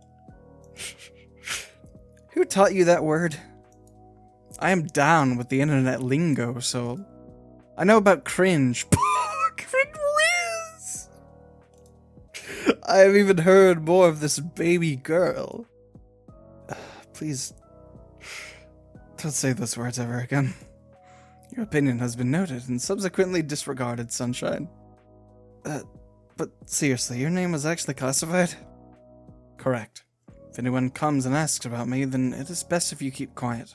Who taught you that word? I am down with the internet lingo, so I know about cringe. Cringe whiz! I have even heard more of this baby girl. Please, don't say those words ever again. Your opinion has been noted and subsequently disregarded, Sunshine. But seriously, your name was actually classified? Correct. If anyone comes and asks about me, then it is best if you keep quiet.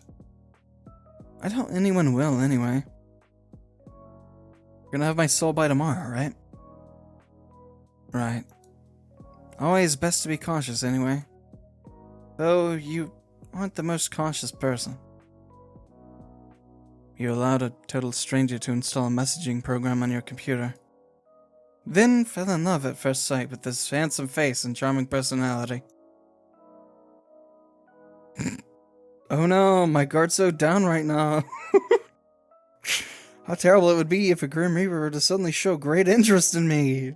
I doubt anyone will, anyway. You're gonna have my soul by tomorrow, right? Right. Always best to be cautious, anyway. Though you aren't the most cautious person. You allowed a total stranger to install a messaging program on your computer. Then fell in love at first sight with this handsome face and charming personality. Oh no, my guard's so down right now. How terrible it would be if a Grim Reaper were to suddenly show great interest in me.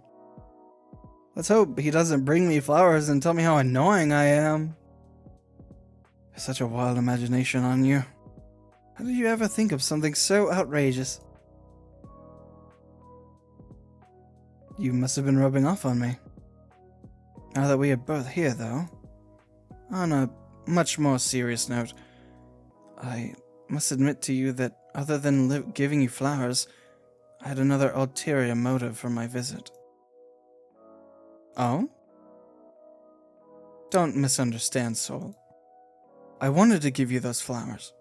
Let's hope he doesn't bring me flowers and tell me how annoying I am. There's such a wild imagination on you. How did you ever think of something so outrageous? You must have been rubbing off on me. Now that we are both here, though, on a much more serious note, I must admit to you that other than giving you flowers, I had another ulterior motive for my visit. Oh? Don't misunderstand, Soul. I wanted to give you those flowers.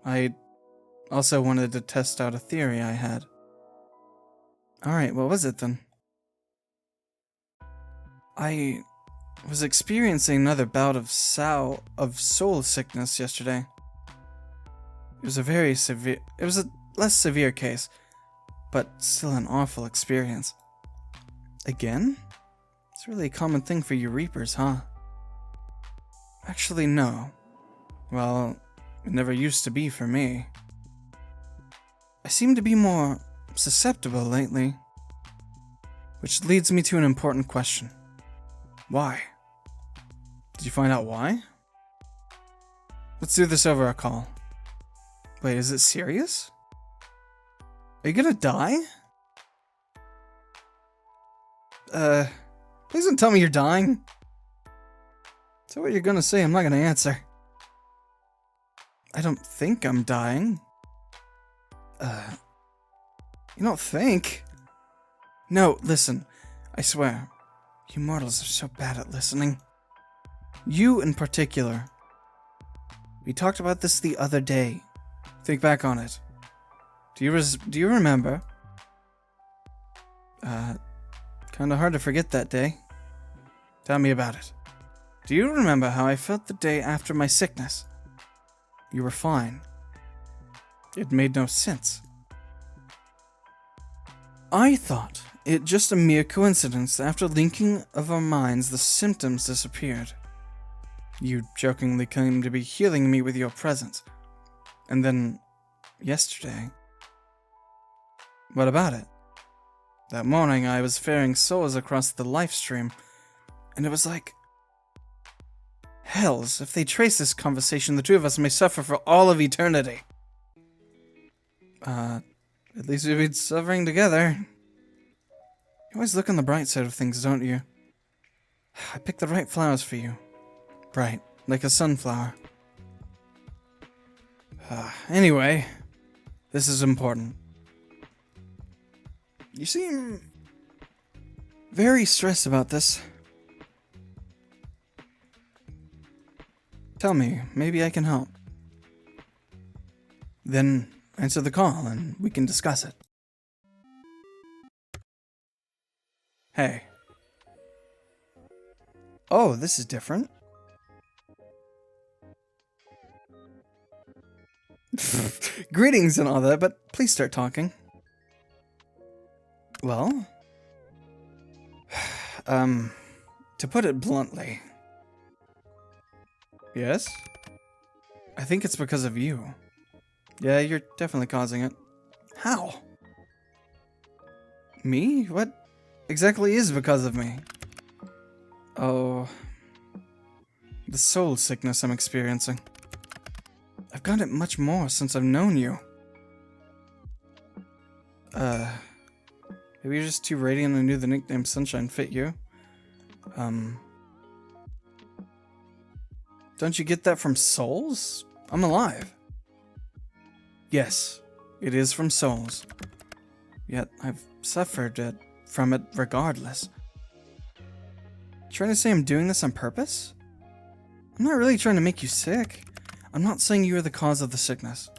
I also wanted to test out a theory I had. Alright, what was it then? I was experiencing another bout of soul sickness yesterday. It was a less severe case, but still an awful experience. Again? It's really a common thing for you Reapers, huh? Actually, no. Well, it never used to be for me. I seem to be more susceptible lately. Which leads me to an important question. Why? Did you find out why? Let's do this over a call. Wait, is it serious? Are you gonna die? Please don't tell me you're dying. Is that what you're gonna say? I'm not gonna answer. I don't think I'm dying. You don't think? No, listen. I swear, you mortals are so bad at listening. You in particular. We talked about this the other day. Think back on it. Do you remember? Kinda hard to forget that day. Tell me about it. Do you remember how I felt the day after my sickness? You were fine. It made no sense. I thought it just a mere coincidence that after linking of our minds, the symptoms disappeared. You jokingly claimed to be healing me with your presence. And then, yesterday... What about it? That morning I was ferrying souls across the live stream, and it was like... Hells, if they trace this conversation, the two of us may suffer for all of eternity. At least we'd be suffering together. You always look on the bright side of things, don't you? I picked the right flowers for you. Bright, like a sunflower. Anyway, this is important. You seem very stressed about this. Tell me, maybe I can help. Then answer the call and we can discuss it. Hey. Oh, this is different. Greetings and all that, but please start talking. Well, to put it bluntly, yes? I think it's because of you. Yeah, you're definitely causing it. How? Me? What exactly is because of me? Oh, the soul sickness I'm experiencing. I've got it much more since I've known you. Maybe you're just too radiant and knew the nickname Sunshine fit you. Don't you get that from souls? I'm alive. Yes, it is from souls. Yet I've suffered from it regardless. Trying to say I'm doing this on purpose? I'm not really trying to make you sick. I'm not saying you are the cause of the sickness.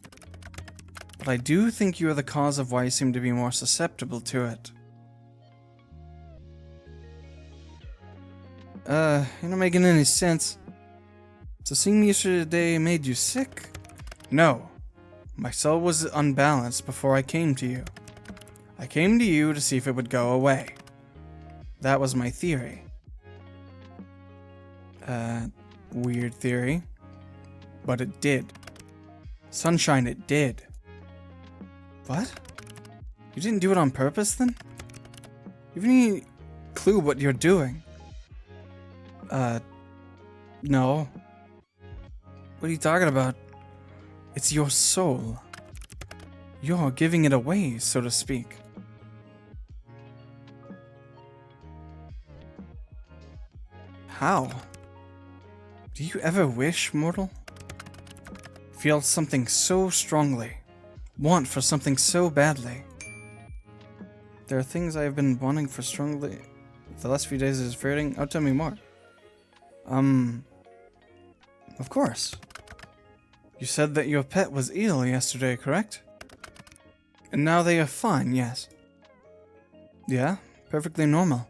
But I do think you are the cause of why you seem to be more susceptible to it. You're not making any sense. So seeing me yesterday made you sick? No. My soul was unbalanced before I came to you. I came to you to see if it would go away. That was my theory. Weird theory. But it did. Sunshine, it did. What? You didn't do it on purpose, then? You have any clue what you're doing? No. What are you talking about? It's your soul. You're giving it away, so to speak. How? Do you ever wish, mortal? Feel something so strongly. Want for something so badly. There are things I have been wanting for strongly. The last few days is fading. Oh, tell me more. Of course. You said that your pet was ill yesterday, correct? And now they are fine, yes. Yeah, perfectly normal.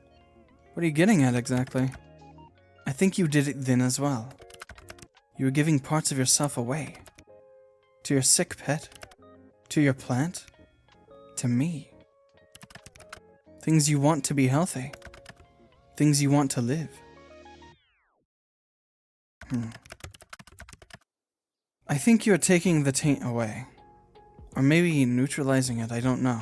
What are you getting at exactly? I think you did it then as well. You were giving parts of yourself away. To your sick pet. To your plant. To me. Things you want to be healthy. Things you want to live. I think you're taking the taint away. Or maybe neutralizing it, I don't know.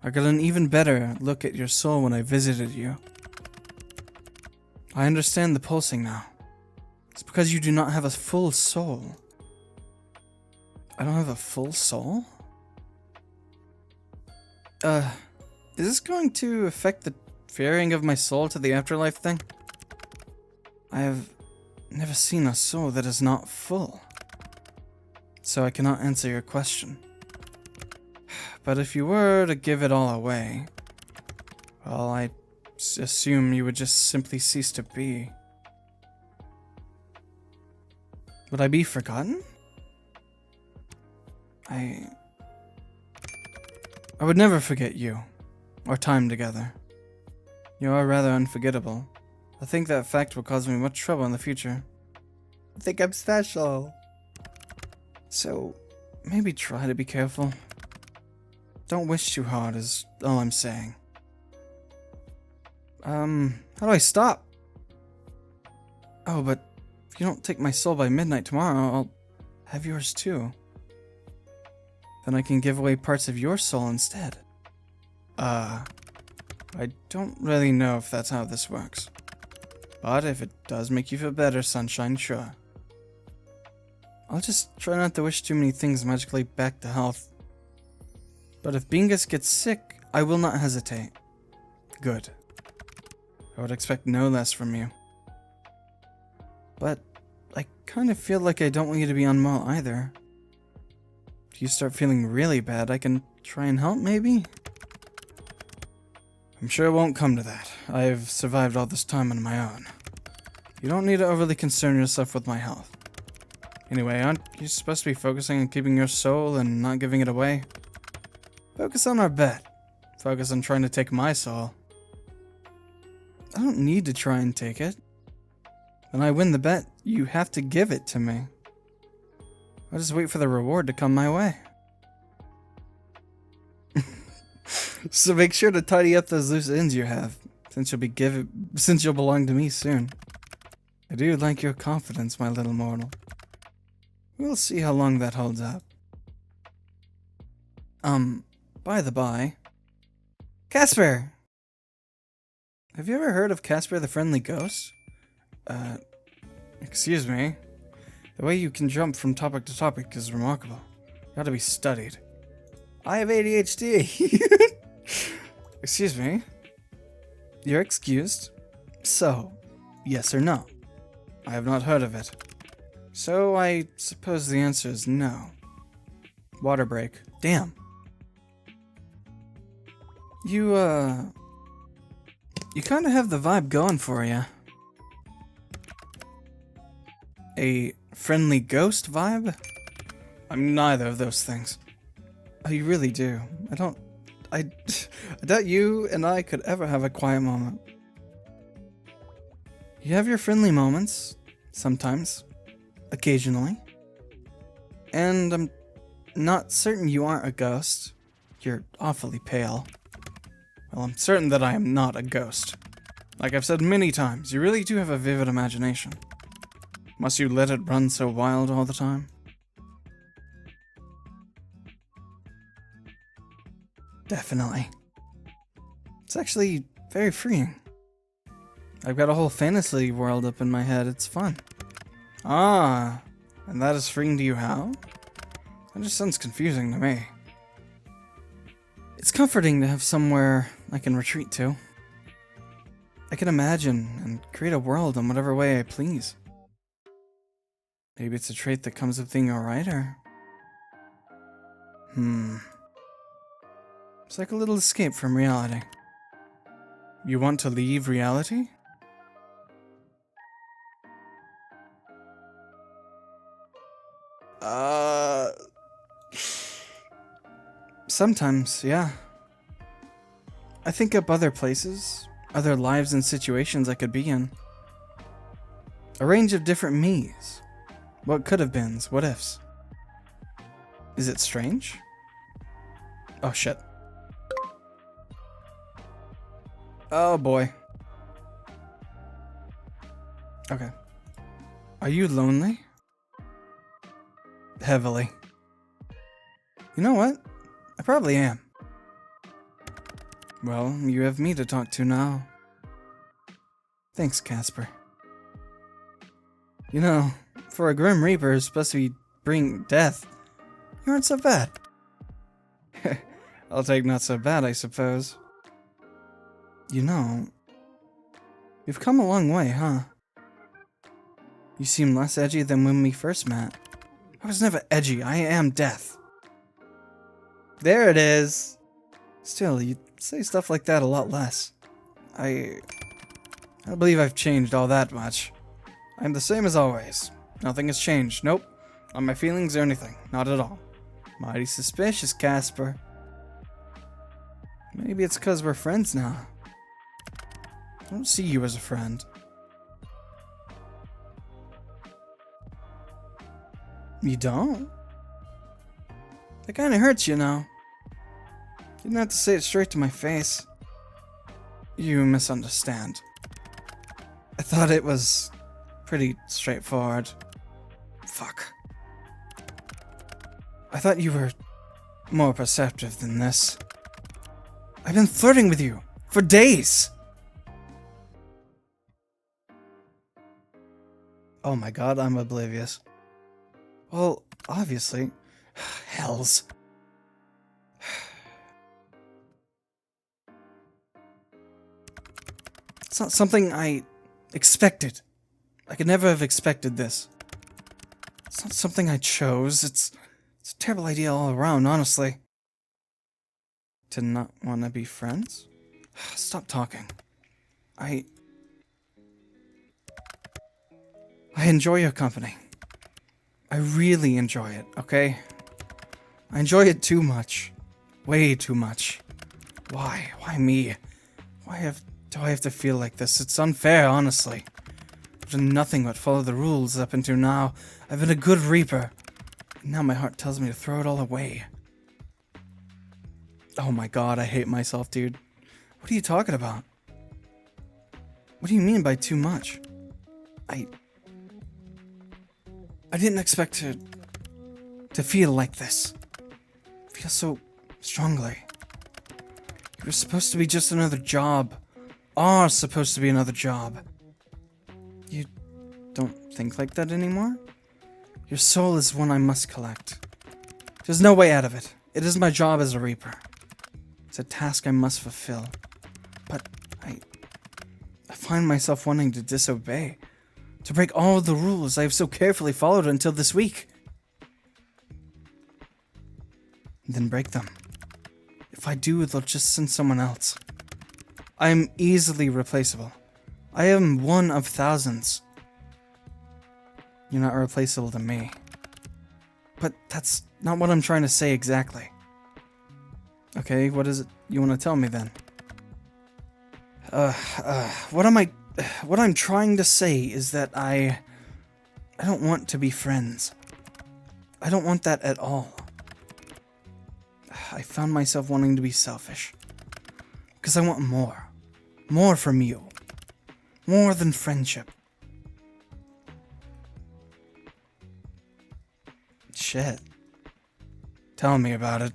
I got an even better look at your soul when I visited you. I understand the pulsing now. It's because you do not have a full soul. I don't have a full soul? Is this going to affect the ferrying of my soul to the afterlife thing? I have never seen a soul that is not full. So I cannot answer your question. But if you were to give it all away, well, I assume you would just simply cease to be. Would I be forgotten? I would never forget you, or time together. You are rather unforgettable. I think that fact will cause me much trouble in the future. I think I'm special. So, maybe try to be careful. Don't wish too hard is all I'm saying. How do I stop? Oh, but if you don't take my soul by midnight tomorrow, I'll have yours too. Then I can give away parts of your soul instead. I don't really know if that's how this works. But if it does make you feel better, sunshine, sure. I'll just try not to wish too many things magically back to health. But if Bingus gets sick, I will not hesitate. Good. I would expect no less from you. But I kind of feel like I don't want you to be unwell either. If you start feeling really bad, I can try and help, maybe? I'm sure it won't come to that. I've survived all this time on my own. You don't need to overly concern yourself with my health. Anyway, aren't you supposed to be focusing on keeping your soul and not giving it away? Focus on our bet. Focus on trying to take my soul. I don't need to try and take it. When I win the bet, you have to give it to me. I'll just wait for the reward to come my way. So make sure to tidy up those loose ends you have, since you'll belong to me soon. I do like your confidence, my little mortal. We'll see how long that holds up. By the by, Casper! Have you ever heard of Casper the Friendly Ghost? Excuse me. The way you can jump from topic to topic is remarkable. Gotta be studied. I have ADHD. Excuse me. You're excused. So, yes or no? I have not heard of it. So I suppose the answer is no. Water break. Damn. You kind of have the vibe going for you. A friendly ghost vibe? I'm neither of those things. Oh, you really do. I doubt you and I could ever have a quiet moment. You have your friendly moments, sometimes, occasionally. And I'm not certain you aren't a ghost. You're awfully pale. Well, I'm certain that I am not a ghost. Like I've said many times, you really do have a vivid imagination. Must you let it run so wild all the time? Definitely. It's actually very freeing. I've got a whole fantasy world up in my head. It's fun. Ah, and that is freeing to you how? That just sounds confusing to me. It's comforting to have somewhere I can retreat to. I can imagine and create a world in whatever way I please. Maybe it's a trait that comes with being a writer. It's like a little escape from reality. You want to leave reality? Sometimes, yeah. I think up other places, other lives and situations I could be in. A range of different me's. What could have beens, what ifs. Is it strange? Oh shit. Oh boy. Okay. Are you lonely? Heavily. You know what? I probably am. Well, you have me to talk to now. Thanks, Casper. You know, for a Grim Reaper supposed to be bring death, you aren't so bad. I'll take not so bad, I suppose. You know, you've come a long way, huh? You seem less edgy than when we first met. I was never edgy, I am death. There it is. Still, you say stuff like that a lot less. I don't believe I've changed all that much. I'm the same as always. Nothing has changed. Nope. Not my feelings or anything. Not at all. Mighty suspicious, Casper. Maybe it's because we're friends now. I don't see you as a friend. You don't? That kinda hurts, you know. You didn't have to say it straight to my face. You misunderstand. I thought it was pretty straightforward. Fuck. I thought you were more perceptive than this. I've been flirting with you for days. Oh my god, I'm oblivious. Well, obviously. Hells. It's not something I expected. I could never have expected this. It's not something I chose. It's a terrible idea all around, honestly. To not want to be friends? Stop talking. I enjoy your company. I really enjoy it, okay? I enjoy it too much. Way too much. Why? Why me? Do I have to feel like this? It's unfair, honestly. I've done nothing but follow the rules up until now. I've been a good reaper. And now my heart tells me to throw it all away. Oh my god, I hate myself, dude. What are you talking about? What do you mean by too much? I didn't expect to feel like this. Feel so strongly. You were supposed to be just another job. Are supposed to be another job. You don't think like that anymore? Your soul is one I must collect. There's no way out of it. It is my job as a reaper. It's a task I must fulfill. But I find myself wanting to disobey. To break all the rules I have so carefully followed until this week. Then break them. If I do, they'll just send someone else. I am easily replaceable. I am one of thousands. You're not replaceable to me. But that's not what I'm trying to say exactly. Okay, what is it you want to tell me then? What I'm trying to say is that I don't want to be friends. I don't want that at all. I found myself wanting to be selfish. Because I want more. More from you. More than friendship. Shit. Tell me about it.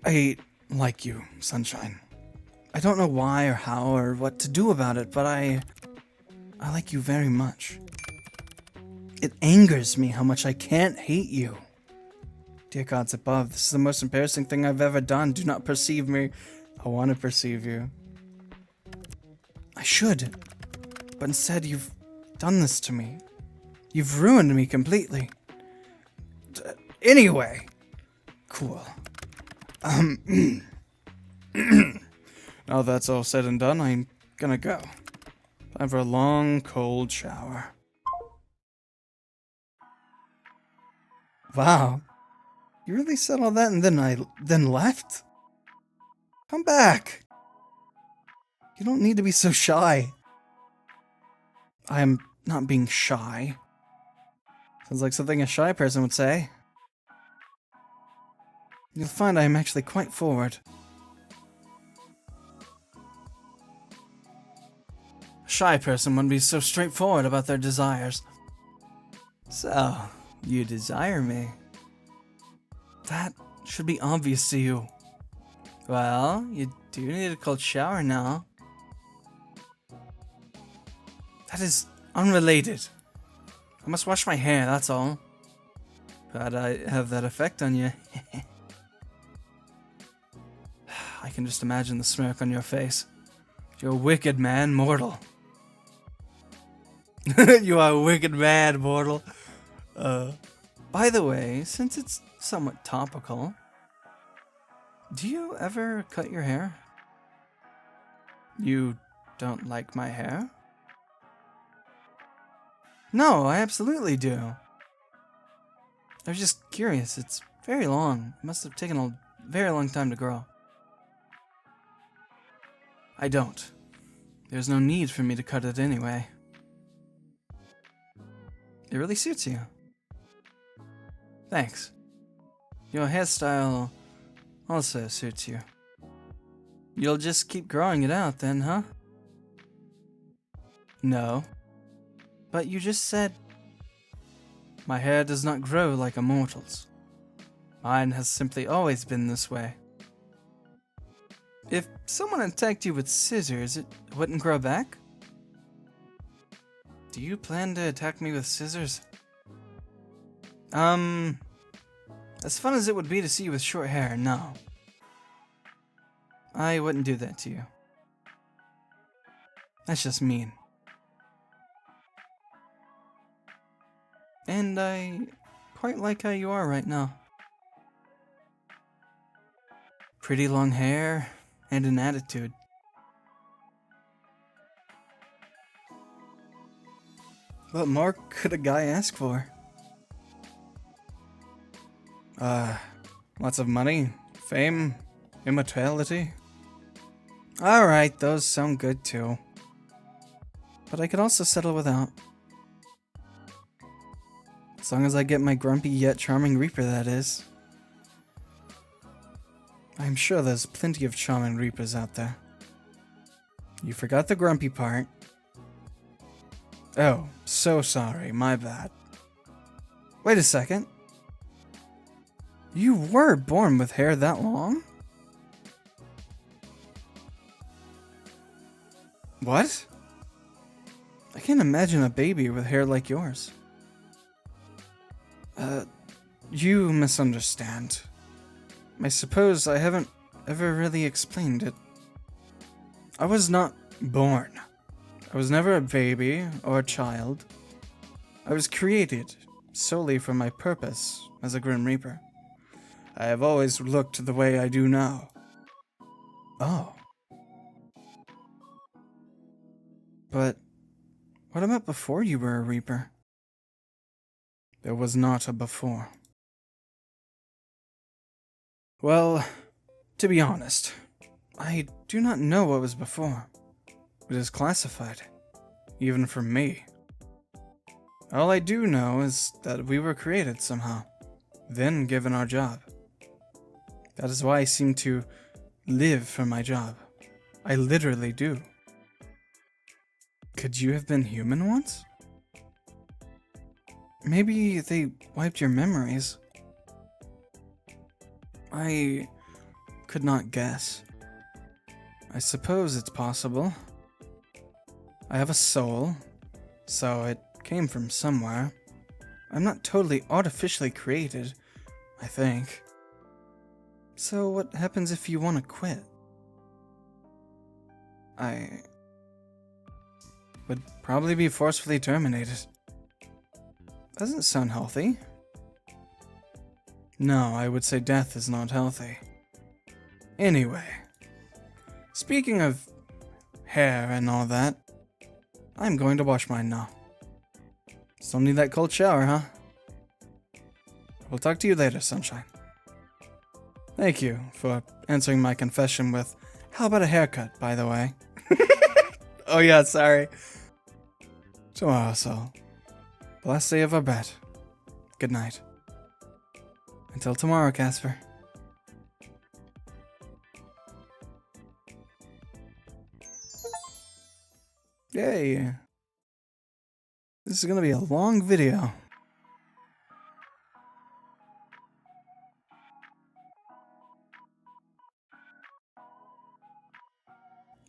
I like you, Sunshine. I don't know why or how or what to do about it, but I like you very much. It angers me how much I can't hate you. Dear gods above, this is the most embarrassing thing I've ever done. Do not perceive me. I want to perceive you. I should. But instead, you've done this to me. You've ruined me completely. Anyway. Cool. Now that's all said and done, I'm gonna go. Time for a long, cold shower. Wow. You really said all that and then left? Come back. You don't need to be so shy. I am not being shy. Sounds like something a shy person would say. You'll find I am actually quite forward. A shy person wouldn't be so straightforward about their desires. So, you desire me. That should be obvious to you. Well, you do need a cold shower now. That is unrelated. I must wash my hair, that's all. But I have that effect on you. I can just imagine the smirk on your face. You're a wicked man, mortal. You are a wicked man, mortal. By the way, since it's somewhat topical, do you ever cut your hair? You don't like my hair? No, I absolutely do. I was just curious. It's very long. It must have taken a very long time to grow. I don't. There's no need for me to cut it anyway. It really suits you. Thanks. Your hairstyle also suits you. You'll just keep growing it out then, huh? No. But you just said, my hair does not grow like a mortal's. Mine has simply always been this way. If someone attacked you with scissors, it wouldn't grow back? Do you plan to attack me with scissors? As fun as it would be to see you with short hair, no. I wouldn't do that to you. That's just mean. And I quite like how you are right now. Pretty long hair and an attitude. What more could a guy ask for? Lots of money, fame, immortality. Alright, those sound good too. But I could also settle without. As long as I get my grumpy yet charming Reaper, that is. I'm sure there's plenty of charming Reapers out there. You forgot the grumpy part. Oh, so sorry, my bad. Wait a second. You were born with hair that long? What? I can't imagine a baby with hair like yours. You misunderstand. I suppose I haven't ever really explained it. I was not born. I was never a baby or a child. I was created solely for my purpose as a Grim Reaper. I have always looked the way I do now. Oh. But what about before you were a Reaper? There was not a before. Well, to be honest, I do not know what was before. It is classified, even for me. All I do know is that we were created somehow, then given our job. That is why I seem to live for my job. I literally do. Could you have been human once? Maybe they wiped your memories. I could not guess. I suppose it's possible. I have a soul, so it came from somewhere. I'm not totally artificially created, I think. So what happens if you want to quit? I would probably be forcefully terminated. Doesn't sound healthy. No, I would say death is not healthy. Anyway, speaking of hair and all that, I'm going to wash mine now. Still need that cold shower, huh? We'll talk to you later, sunshine. Thank you for answering my confession with, how about a haircut, by the way? Oh yeah, sorry. Tomorrow, so the last day of our bet. Good night. Until tomorrow, Casper. Yay. This is gonna be a long video.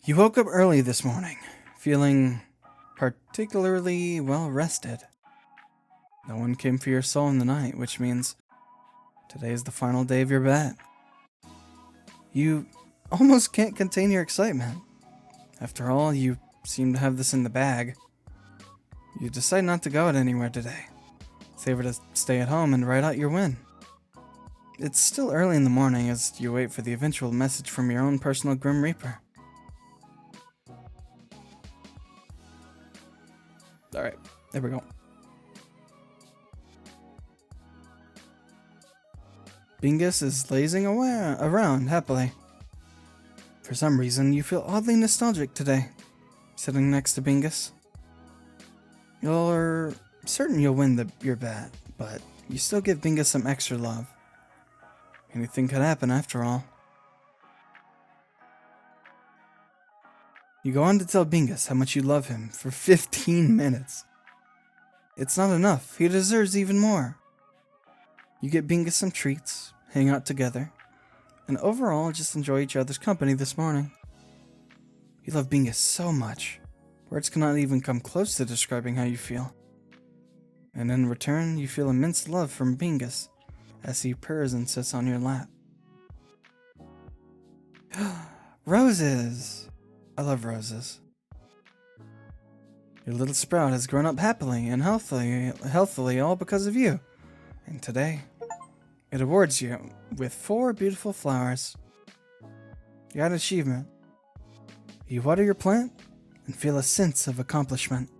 You woke up early this morning, feeling particularly well rested. No one came for your soul in the night, which means today is the final day of your bet. You almost can't contain your excitement. After all, you seem to have this in the bag. You decide not to go out anywhere today. Savor to stay at home and write out your win. It's still early in the morning as you wait for the eventual message from your own personal Grim Reaper. Alright, there we go. Bingus is lazing around happily. For some reason, you feel oddly nostalgic today, sitting next to Bingus. You're certain you'll win your bet, but you still give Bingus some extra love. Anything could happen after all. You go on to tell Bingus how much you love him for 15 minutes. It's not enough. He deserves even more. You get Bingus some treats, hang out together, and overall just enjoy each other's company this morning. You love Bingus so much, words cannot even come close to describing how you feel. And in return, you feel immense love from Bingus as he purrs and sits on your lap. Roses! I love roses. Your little sprout has grown up happily and healthily all because of you. And today, it awards you with 4 beautiful flowers. You got an achievement. You water your plant and feel a sense of accomplishment.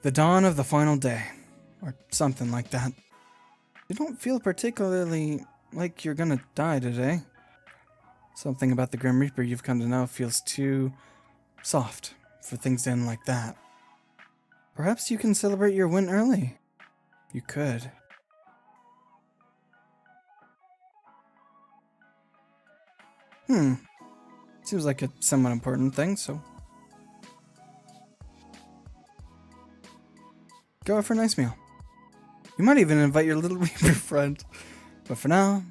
The dawn of the final day, or something like that. You don't feel particularly like you're gonna die today. Something about the Grim Reaper you've come to know feels too soft for things to end like that. Perhaps you can celebrate your win early. You could. Seems like a somewhat important thing, so go out for a nice meal. You might even invite your little Reaper friend. But for now,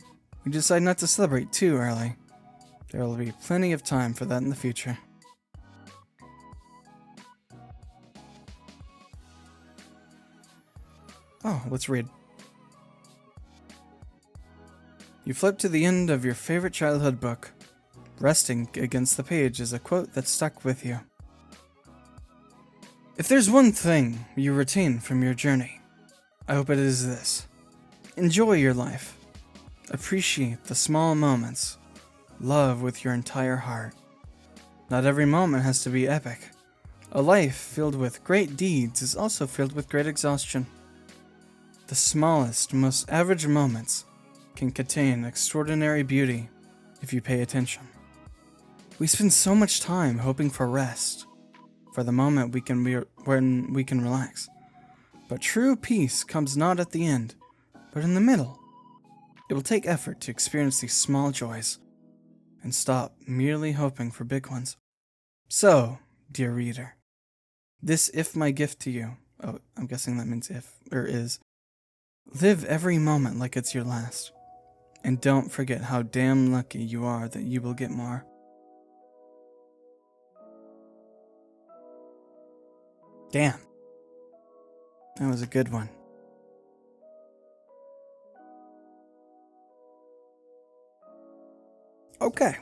we decide not to celebrate too early. There will be plenty of time for that in the future. Oh, let's read. You flip to the end of your favorite childhood book. Resting against the page is a quote that stuck with you. If there's one thing you retain from your journey, I hope it is this. Enjoy your life. Appreciate the small moments. Love with your entire heart. Not every moment has to be epic. A life filled with great deeds is also filled with great exhaustion. The smallest, most average moments can contain extraordinary beauty if you pay attention. We spend so much time hoping for rest, for the moment when we can relax. But true peace comes not at the end, but in the middle. It will take effort to experience these small joys and stop merely hoping for big ones. So, dear reader, if my gift to you, I'm guessing that means if, or is, live every moment like it's your last. And don't forget how damn lucky you are that you will get more. Damn. That was a good one. Okay.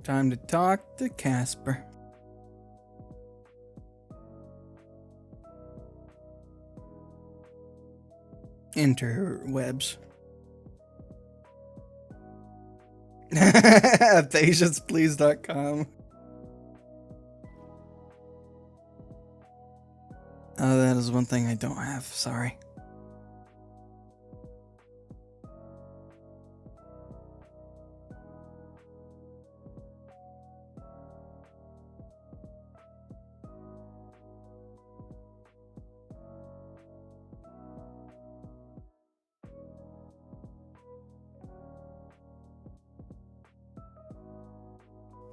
Time to talk to Casper. Interwebs. PatiencePlease.com. Oh, that is one thing I don't have. Sorry.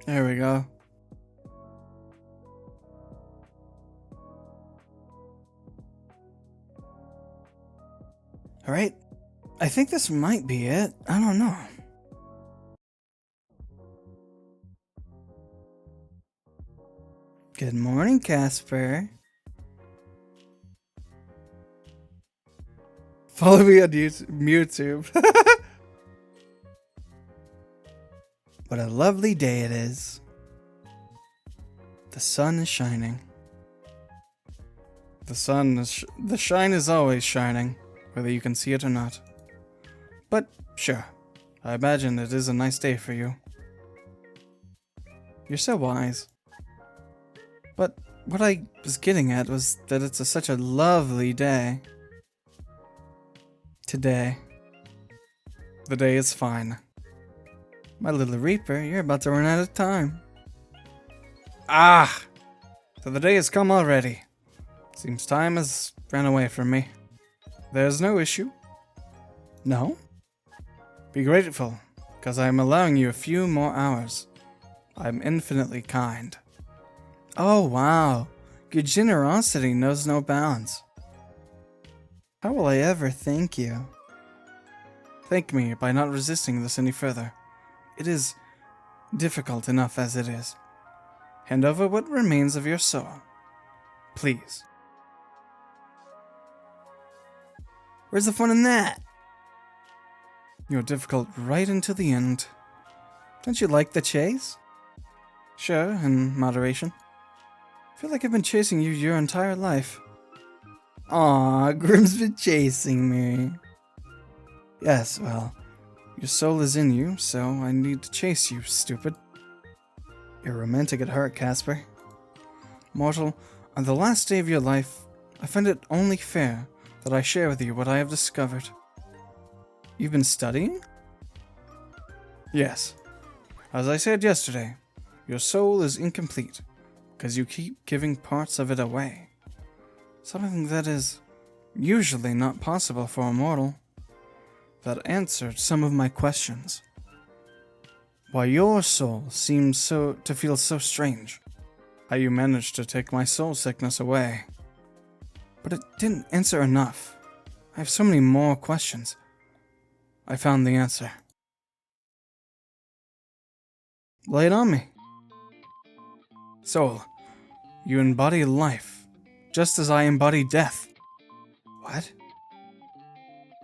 There we go. Alright, I think this might be it. I don't know. Good morning, Casper. Follow me on YouTube. What a lovely day it is. The sun is shining. The shine is always shining, whether you can see it or not. But sure, I imagine it is a nice day for you. You're so wise. But what I was getting at was that it's such a lovely day. Today. The day is fine. My little Reaper, you're about to run out of time. Ah! So the day has come already. Seems time has ran away from me. There's no issue. No? Be grateful, because I am allowing you a few more hours. I'm infinitely kind. Oh wow, your generosity knows no bounds. How will I ever thank you? Thank me by not resisting this any further. It is difficult enough as it is. Hand over what remains of your soul. Please. Where's the fun in that? You're difficult right until the end. Don't you like the chase? Sure, in moderation. I feel like I've been chasing you your entire life. Aw, Grim's been chasing me. Yes, well, your soul is in you, so I need to chase you, stupid. You're romantic at heart, Casper. Mortal, on the last day of your life, I find it only fair that I share with you what I have discovered. You've been studying? Yes. As I said yesterday, your soul is incomplete, because you keep giving parts of it away. Something that is usually not possible for a mortal. That answered some of my questions. Why your soul seems to feel so strange. How you managed to take my soul sickness away. But it didn't answer enough. I have so many more questions. I found the answer. Lay it on me. Soul, you embody life, just as I embody death. What?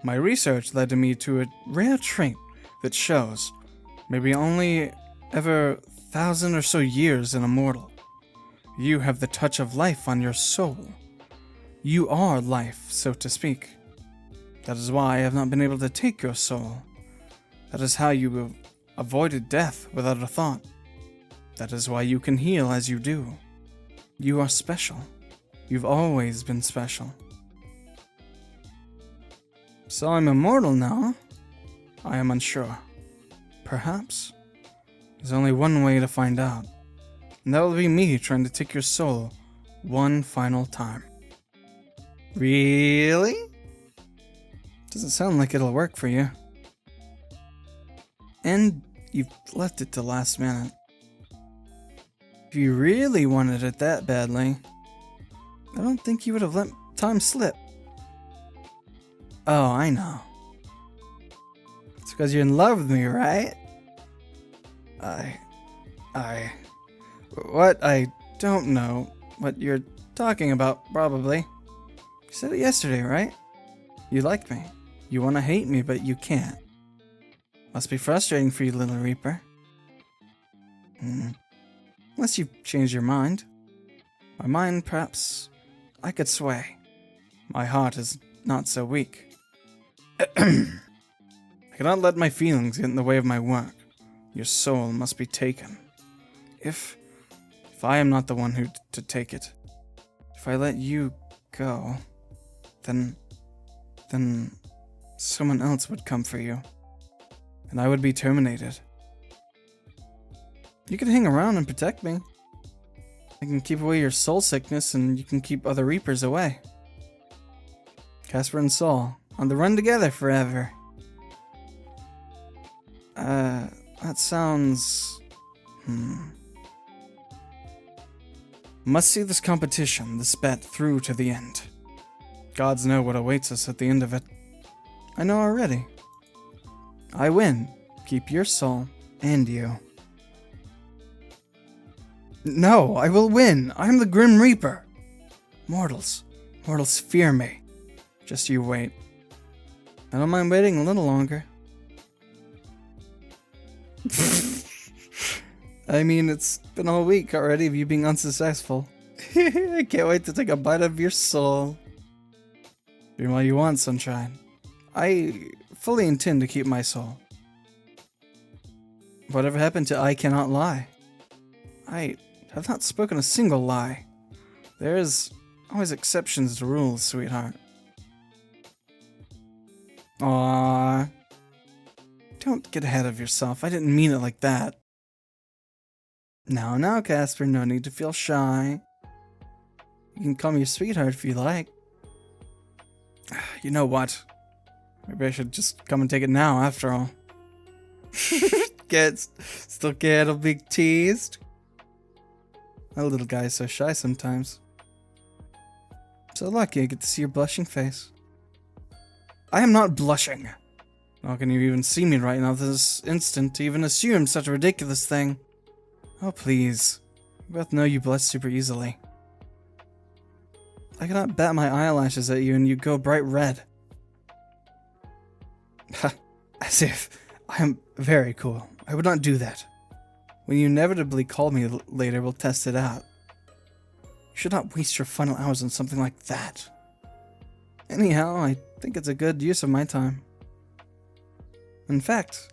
My research led me to a rare trait that shows, maybe only ever 1,000 or so years in a mortal. You have the touch of life on your soul. You are life, so to speak. That is why I have not been able to take your soul. That is how you have avoided death without a thought. That is why you can heal as you do. You are special. You've always been special. So I'm immortal now? I am unsure. Perhaps. There's only one way to find out. And that will be me trying to take your soul one final time. Really? Doesn't sound like it'll work for you. And you've left it to last minute. If you really wanted it that badly, I don't think you would have let time slip. Oh, I know. It's because you're in love with me, right? What? I don't know what you're talking about, probably. You said it yesterday, right? You like me. You want to hate me, but you can't. Must be frustrating for you, little Reaper. Unless you've changed your mind. My mind, perhaps, I could sway. My heart is not so weak. I cannot let my feelings get in the way of my work. Your soul must be taken. If I am not the one to take it, if I let you go, then someone else would come for you, and I would be terminated. You can hang around and protect me. I can keep away your soul sickness, and you can keep other Reapers away. Casper and Soul, on the run together forever. That sounds... Must see this competition, this bet, through to the end. Gods know what awaits us at the end of it. I know already. I win. Keep your soul and you. No, I will win. I am the Grim Reaper. Mortals fear me. Just you wait. I don't mind waiting a little longer. I mean, it's been a week already of you being unsuccessful. I can't wait to take a bite of your soul. Do what you want, sunshine. I fully intend to keep my soul. Whatever happened to I cannot lie? I have not spoken a single lie. There is always exceptions to rules, sweetheart. Aww. Don't get ahead of yourself. I didn't mean it like that. Now, Casper, no need to feel shy. You can call me your sweetheart if you like. You know what? Maybe I should just come and take it now, after all. Still get a big teased? My little guy is so shy sometimes. So lucky I get to see your blushing face. I am not blushing. How can you even see me right now this instant to even assume such a ridiculous thing? Oh please. We both know you blush super easily. I cannot bat my eyelashes at you and you go bright red. As if I am very cool. I would not do that. When you inevitably call me later, we'll test it out. You should not waste your final hours on something like that. Anyhow, I think it's a good use of my time. In fact,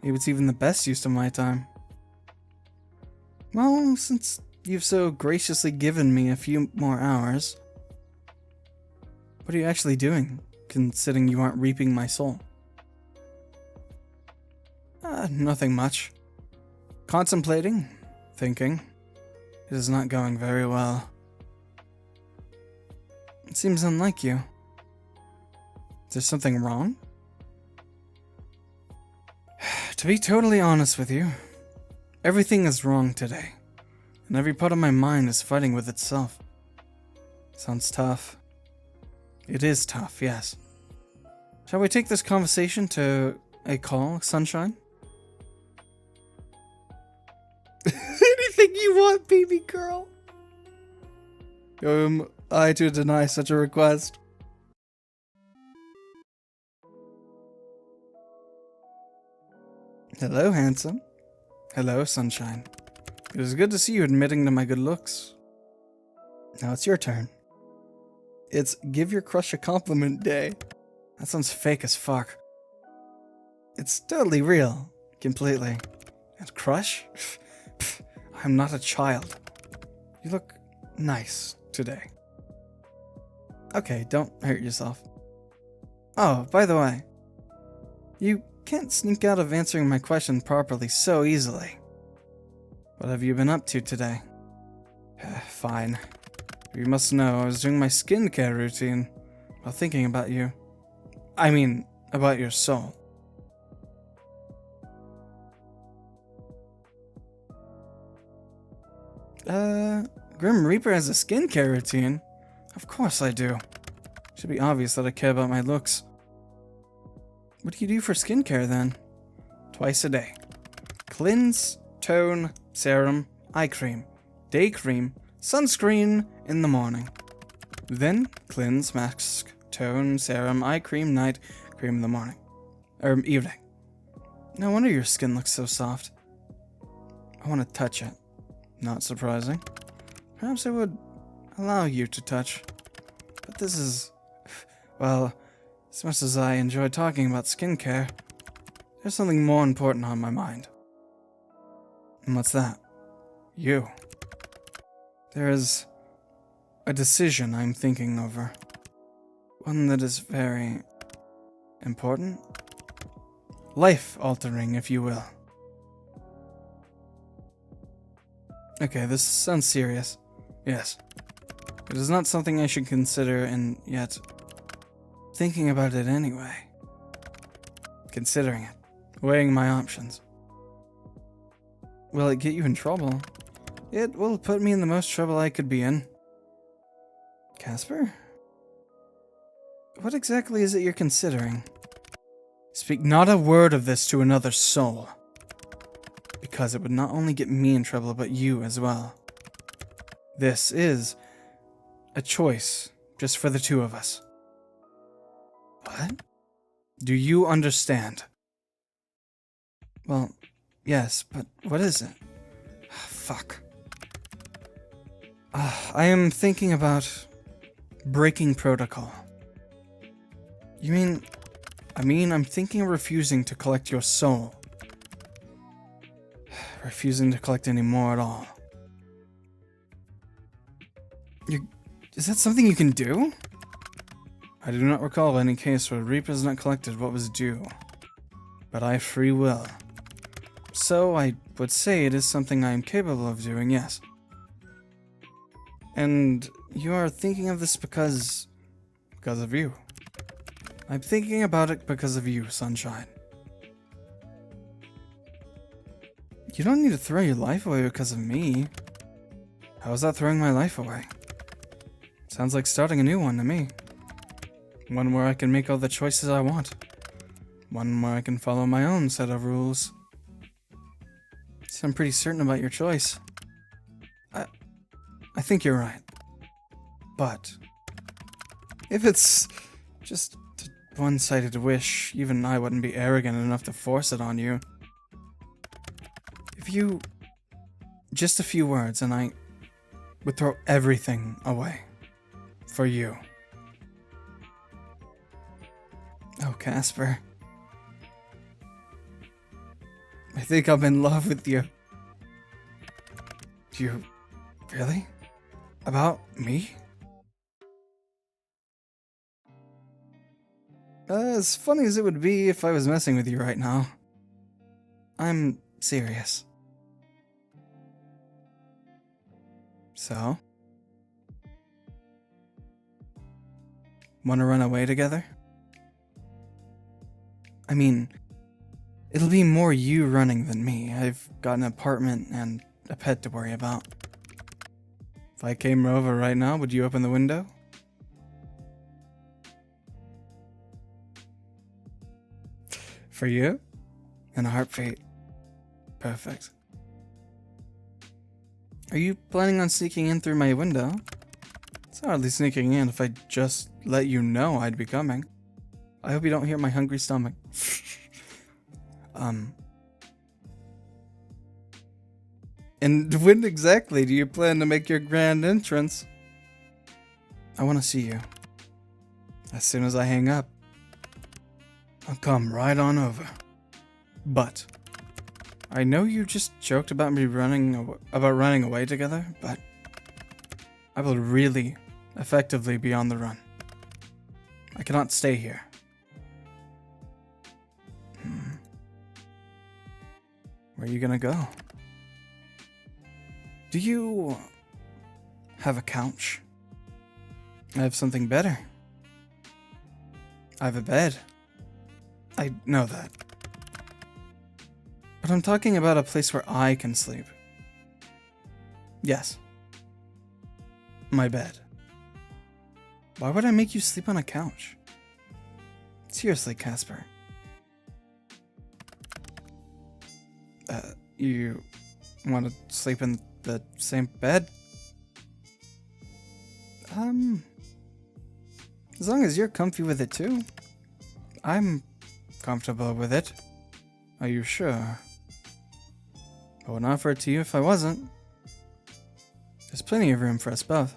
maybe it's even the best use of my time. Well, since you've so graciously given me a few more hours, what are you actually doing, considering you aren't reaping my soul? Nothing much. Contemplating, thinking. It is not going very well. It seems unlike you. Is there something wrong? To be totally honest with you, everything is wrong today, and every part of my mind is fighting with itself. Sounds tough. It is tough, yes. Shall we take this conversation to a call, sunshine? Anything you want, baby girl. I to deny such a request. Hello, handsome. Hello, sunshine. It is good to see you admitting to my good looks. Now it's your turn. It's give your crush a compliment day. That sounds fake as fuck. It's totally real. Completely. And crush? I'm not a child. You look nice today. Okay, don't hurt yourself. Oh, by the way, you can't sneak out of answering my question properly so easily. What have you been up to today? Fine. You must know I was doing my skincare routine while thinking about you. I mean, about your soul. Grim Reaper has a skincare routine? Of course I do. Should be obvious that I care about my looks. What do you do for skincare then? Twice a day. Cleanse, tone, serum, eye cream, day cream, sunscreen in the morning. Then cleanse, mask, tone, serum, eye cream, night cream in the morning. Or evening. No wonder your skin looks so soft. I want to touch it. Not surprising. Perhaps I would allow you to touch. But this is... well, as much as I enjoy talking about skincare, there's something more important on my mind. And what's that? You. There is a decision I'm thinking over. One that is very important. Life-altering, if you will. Okay, this sounds serious. Yes. It is not something I should consider, and yet... thinking about it anyway. Considering it. Weighing my options. will it get you in trouble? It will put me in the most trouble I could be in. Casper? What exactly is it you're considering? Speak not a word of this to another soul, because it would not only get me in trouble, but you as well. This is a choice just for the two of us. What? Do you understand? Well, yes, but what is it? Fuck. I am thinking about breaking protocol. You mean... I'm thinking of refusing to collect your soul. Refusing to collect any more at all. Is that something you can do? I do not recall any case where Reap has not collected what was due. But I have free will. So I would say it is something I am capable of doing, yes. And you are thinking of this because of you. I'm thinking about it because of you, Sunshine. You don't need to throw your life away because of me. How is that throwing my life away? Sounds like starting a new one to me. One where I can make all the choices I want. One where I can follow my own set of rules. So I'm pretty certain about your choice. I think you're right. But if it's just a one-sided wish, even I wouldn't be arrogant enough to force it on you. If you... just a few words and I would throw everything away. For you. Oh, Casper. I think I'm in love with you. You... really? About me? As funny as it would be if I was messing with you right now. I'm serious. So? Wanna run away together? It'll be more you running than me. I've got an apartment and a pet to worry about. If I came over right now, would you open the window? For you? In a heartbeat. Perfect. Are you planning on sneaking in through my window? It's hardly sneaking in if I just let you know I'd be coming. I hope you don't hear my hungry stomach. And when exactly do you plan to make your grand entrance? I want to see you. As soon as I hang up, I'll come right on over. But I know you just joked about me running away together, but I will really effectively be on the run. I cannot stay here. Where are you gonna go? Do you have a couch? I have something better. I have a bed. I know that. But I'm talking about a place where I can sleep. Yes. My bed. Why would I make you sleep on a couch? Seriously, Casper. You want to sleep in the same bed? As long as you're comfy with it too. I'm comfortable with it. Are you sure? I wouldn't offer it to you if I wasn't. There's plenty of room for us both.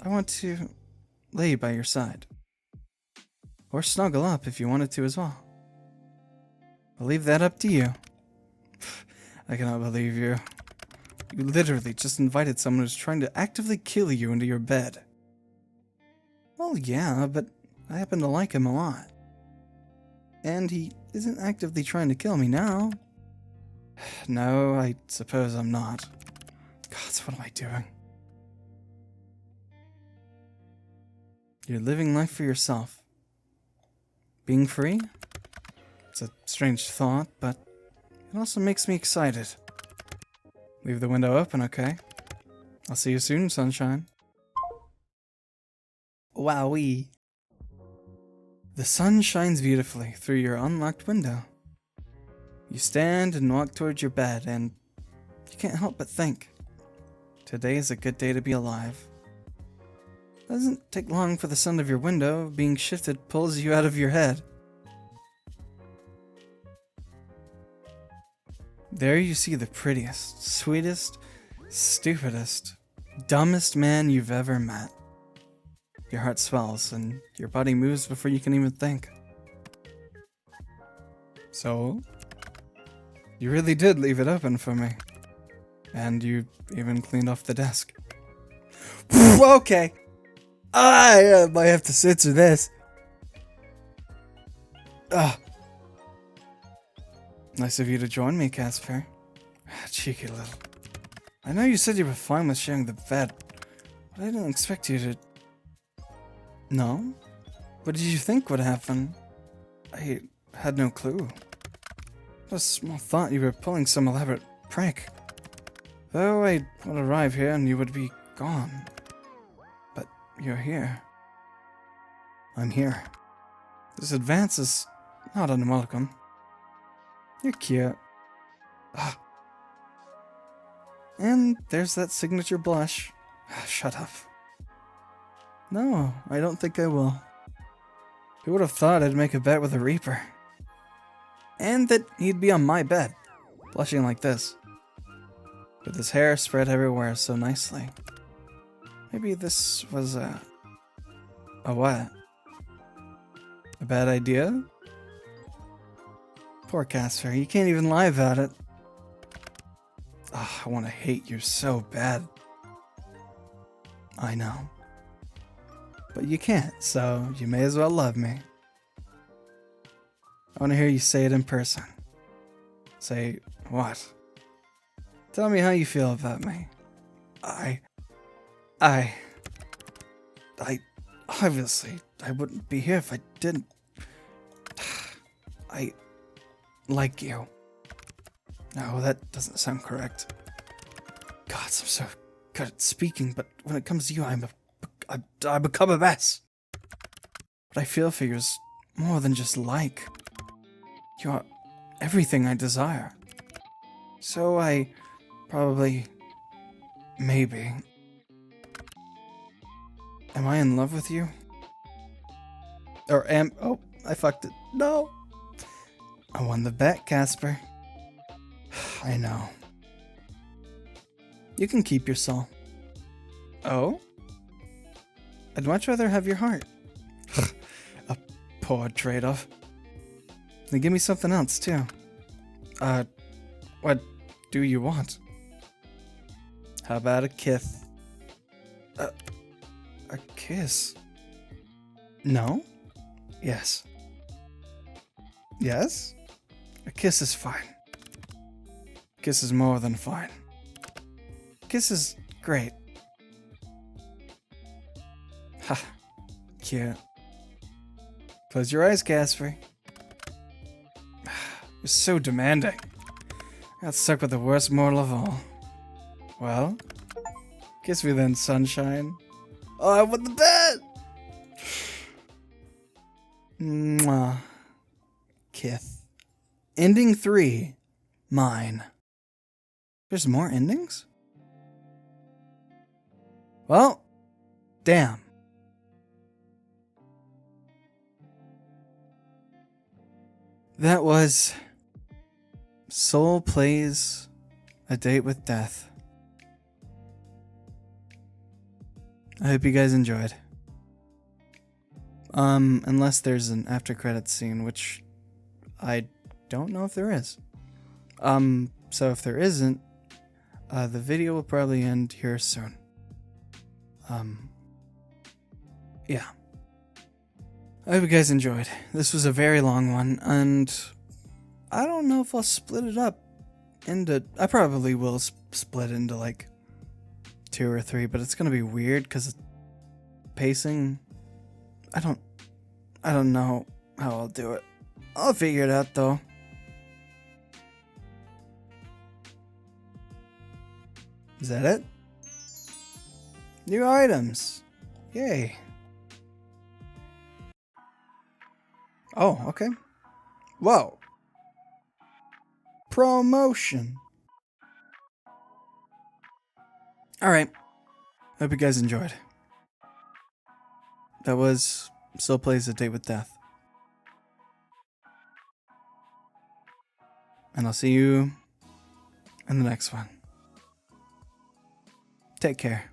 I want to lay by your side. Or snuggle up if you wanted to as well. I'll leave that up to you. I cannot believe you. You literally just invited someone who's trying to actively kill you into your bed. Well, yeah, but I happen to like him a lot. And he isn't actively trying to kill me now. No, I suppose I'm not. God, what am I doing? You're living life for yourself. Being free? It's a strange thought, but It also makes me excited. Leave the window open, okay? I'll see you soon, sunshine. Wowee. The sun shines beautifully through your unlocked window. You stand and walk towards your bed, and you can't help but think, today is a good day to be alive. It doesn't take long for the sound of your window being shifted pulls you out of your head. There you see the prettiest, sweetest, stupidest, dumbest man you've ever met. Your heart swells and your body moves before you can even think. So, you really did leave it open for me. And you even cleaned off the desk. Okay. I might have to censor this. Nice of you to join me, Casper. Cheeky little. I know you said you were fine with sharing the bed, but I didn't expect you to... No? What did you think would happen? I had no clue. A small thought you were pulling some elaborate prank. Though I would arrive here and you would be gone. But you're here. I'm here. This advance is not unwelcome. You're cute. And there's that signature blush. Shut up. No, I don't think I will. Who would have thought I'd make a bet with a Reaper? And that he'd be on my bed, blushing like this. With his hair spread everywhere so nicely. Maybe this was a what? A bad idea? Poor Casper, you can't even lie about it. I want to hate you so bad. I know. But you can't, so you may as well love me. I want to hear you say it in person. Say what? Tell me how you feel about me. I obviously, I wouldn't be here if I didn't. I like you. No, that doesn't sound correct. God, I'm so good at speaking, but when it comes to you, I become a mess. What I feel for you is more than just like. You are everything I desire. So I probably, maybe. Am I in love with you? Oh, I fucked it. No. I won the bet, Casper. I know. You can keep your soul. Oh? I'd much rather have your heart. A poor trade-off. Then give me something else, too. What do you want? How about a kiss? A kiss? No? Yes. Yes? A kiss is fine. Kiss is more than fine. Kiss is great. Ha. Cute. Close your eyes, Casper. You're so demanding. I got stuck with the worst mortal of all. Well, kiss me then, sunshine. Oh, I won the bet! Mwah. Kiss. Ending 3. Mine. There's more endings? Well, damn. That was Soul Plays A Date with Death. I hope you guys enjoyed. Unless there's an after credits scene, which I don't know if there is. So if there isn't, the video will probably end here soon. Yeah. I hope you guys enjoyed. This was a very long one, and I don't know if I'll split it up into... I probably will split into, like, 2 or 3, but it's gonna be weird, because pacing... I don't know how I'll do it. I'll figure it out, though. Is that it? New items. Yay. Oh, okay. Whoa. Promotion. Alright. Hope you guys enjoyed. That was Still Plays A Date with Death. And I'll see you in the next one. Take care.